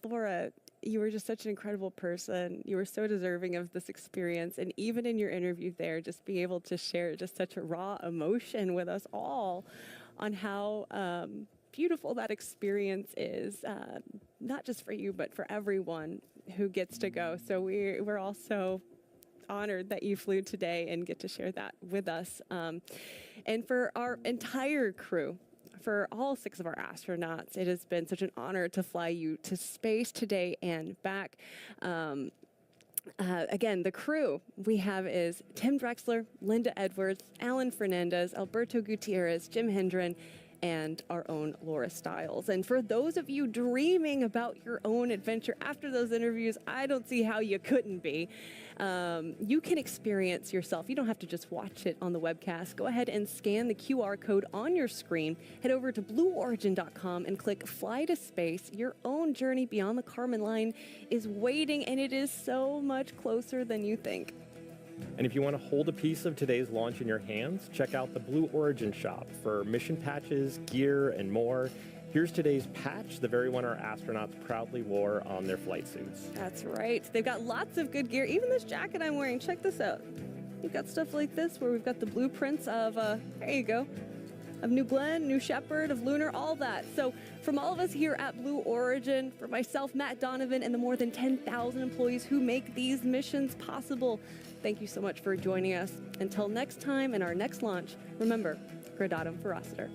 S3: Laura, you were just such an incredible person. You were so deserving of this experience. And even in your interview there, just being able to share just such a raw emotion with us all on how beautiful that experience is, not just for you, but for everyone who gets to go. So we're all so honored that you flew today and get to share that with us. And for our entire crew, for all 6 of our astronauts, it has been such an honor to fly you to space today and back. Again, the crew we have is Tim Drexler, Linda Edwards, Alan Fernandez, Alberto Gutierrez, Jim Hendren, and our own Laura Stiles. And for those of you dreaming about your own adventure after those interviews, I don't see how you couldn't be. You can experience yourself. You don't have to just watch it on the webcast. Go ahead and scan the QR code on your screen. Head over to blueorigin.com and click Fly to Space. Your own journey beyond the Kármán line is waiting, and it is so much closer than you think.
S5: And if you want to hold a piece of today's launch in your hands, check out the Blue Origin shop for mission patches, gear, and more. Here's today's patch, the very one our astronauts proudly wore on their flight suits.
S3: That's right. They've got lots of good gear. Even this jacket I'm wearing, check this out. You've got stuff like this where we've got the blueprints of, there you go, of New Glenn, New Shepard, of Lunar, all that. So from all of us here at Blue Origin, for myself, Matt Donovan, and the more than 10,000 employees who make these missions possible, thank you so much for joining us. Until next time and our next launch, remember, Gradatum Ferociter.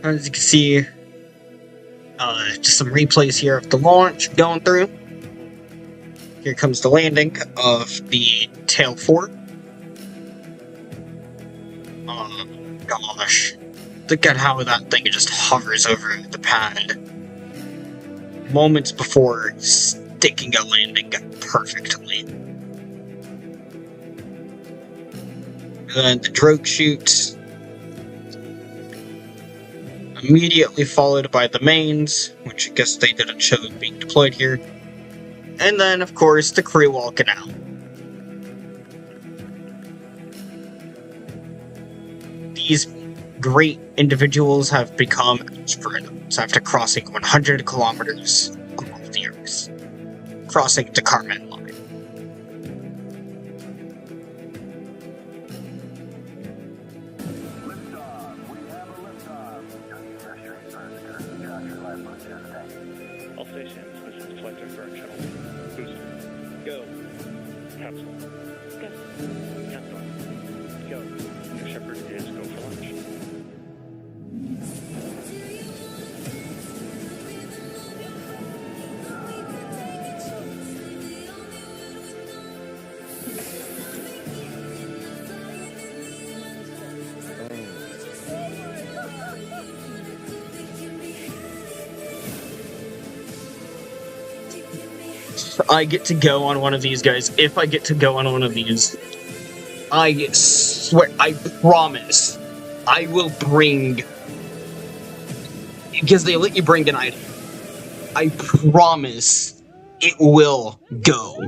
S1: As you can see, just some replays here of the launch going through. Here comes the landing of the Tail 4. Oh gosh. Look at how that thing just hovers over the pad. Moments before sticking a landing perfectly. And then the drogue chute. Immediately followed by the mains, which I guess they didn't show being deployed here. And then, of course, the crew walking out. These great individuals have become astronauts after crossing 100 kilometers above the Earth, crossing the Kármán line.
S6: All stations, this is flight deck for our shuttle. Boost. Go. Capsule. Go. Capsule. Go. New Shepard is go for launch.
S1: I get to go on one of these, guys. If I get to go on one of these, I swear, I promise, I will bring, because they let you bring an item. I promise it will go.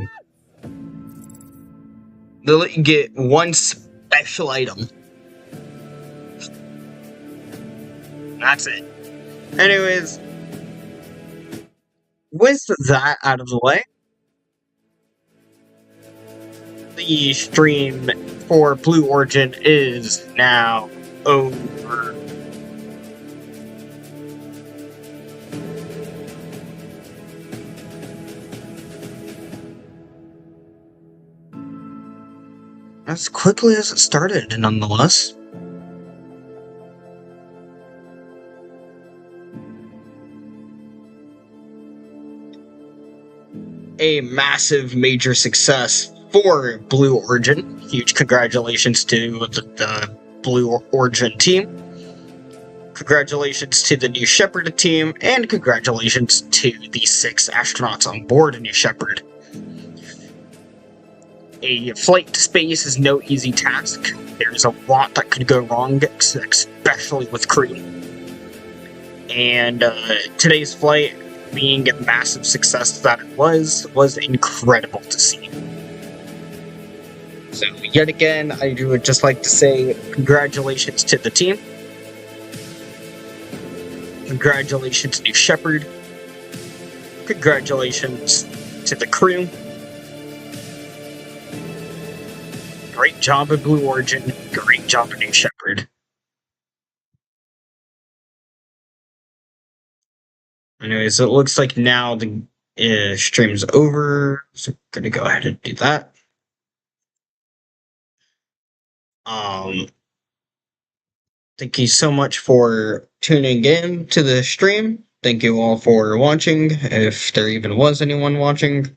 S1: They'll let you get one special item. That's it. Anyways, with that out of the way, the stream for Blue Origin is now over. As quickly as it started, nonetheless. A massive major success for Blue Origin. Huge congratulations to the Blue Origin team. Congratulations to the New Shepard team, and congratulations to the 6 astronauts on board New Shepard. A flight to space is no easy task. There's a lot that could go wrong, especially with crew. And today's flight, being a massive success that it was incredible to see. So, yet again, I would just like to say congratulations to the team. Congratulations to Shepard. Congratulations to the crew. Great job at Blue Origin. Great job at New Shepard. Anyways, it looks like now the stream's over, so I'm gonna go ahead and do that. Thank you so much for tuning in to the stream. Thank you all for watching, if there even was anyone watching,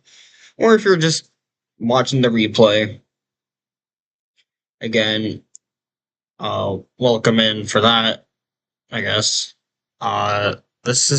S1: or if you're just watching the replay. Again, welcome in for that, I guess. This is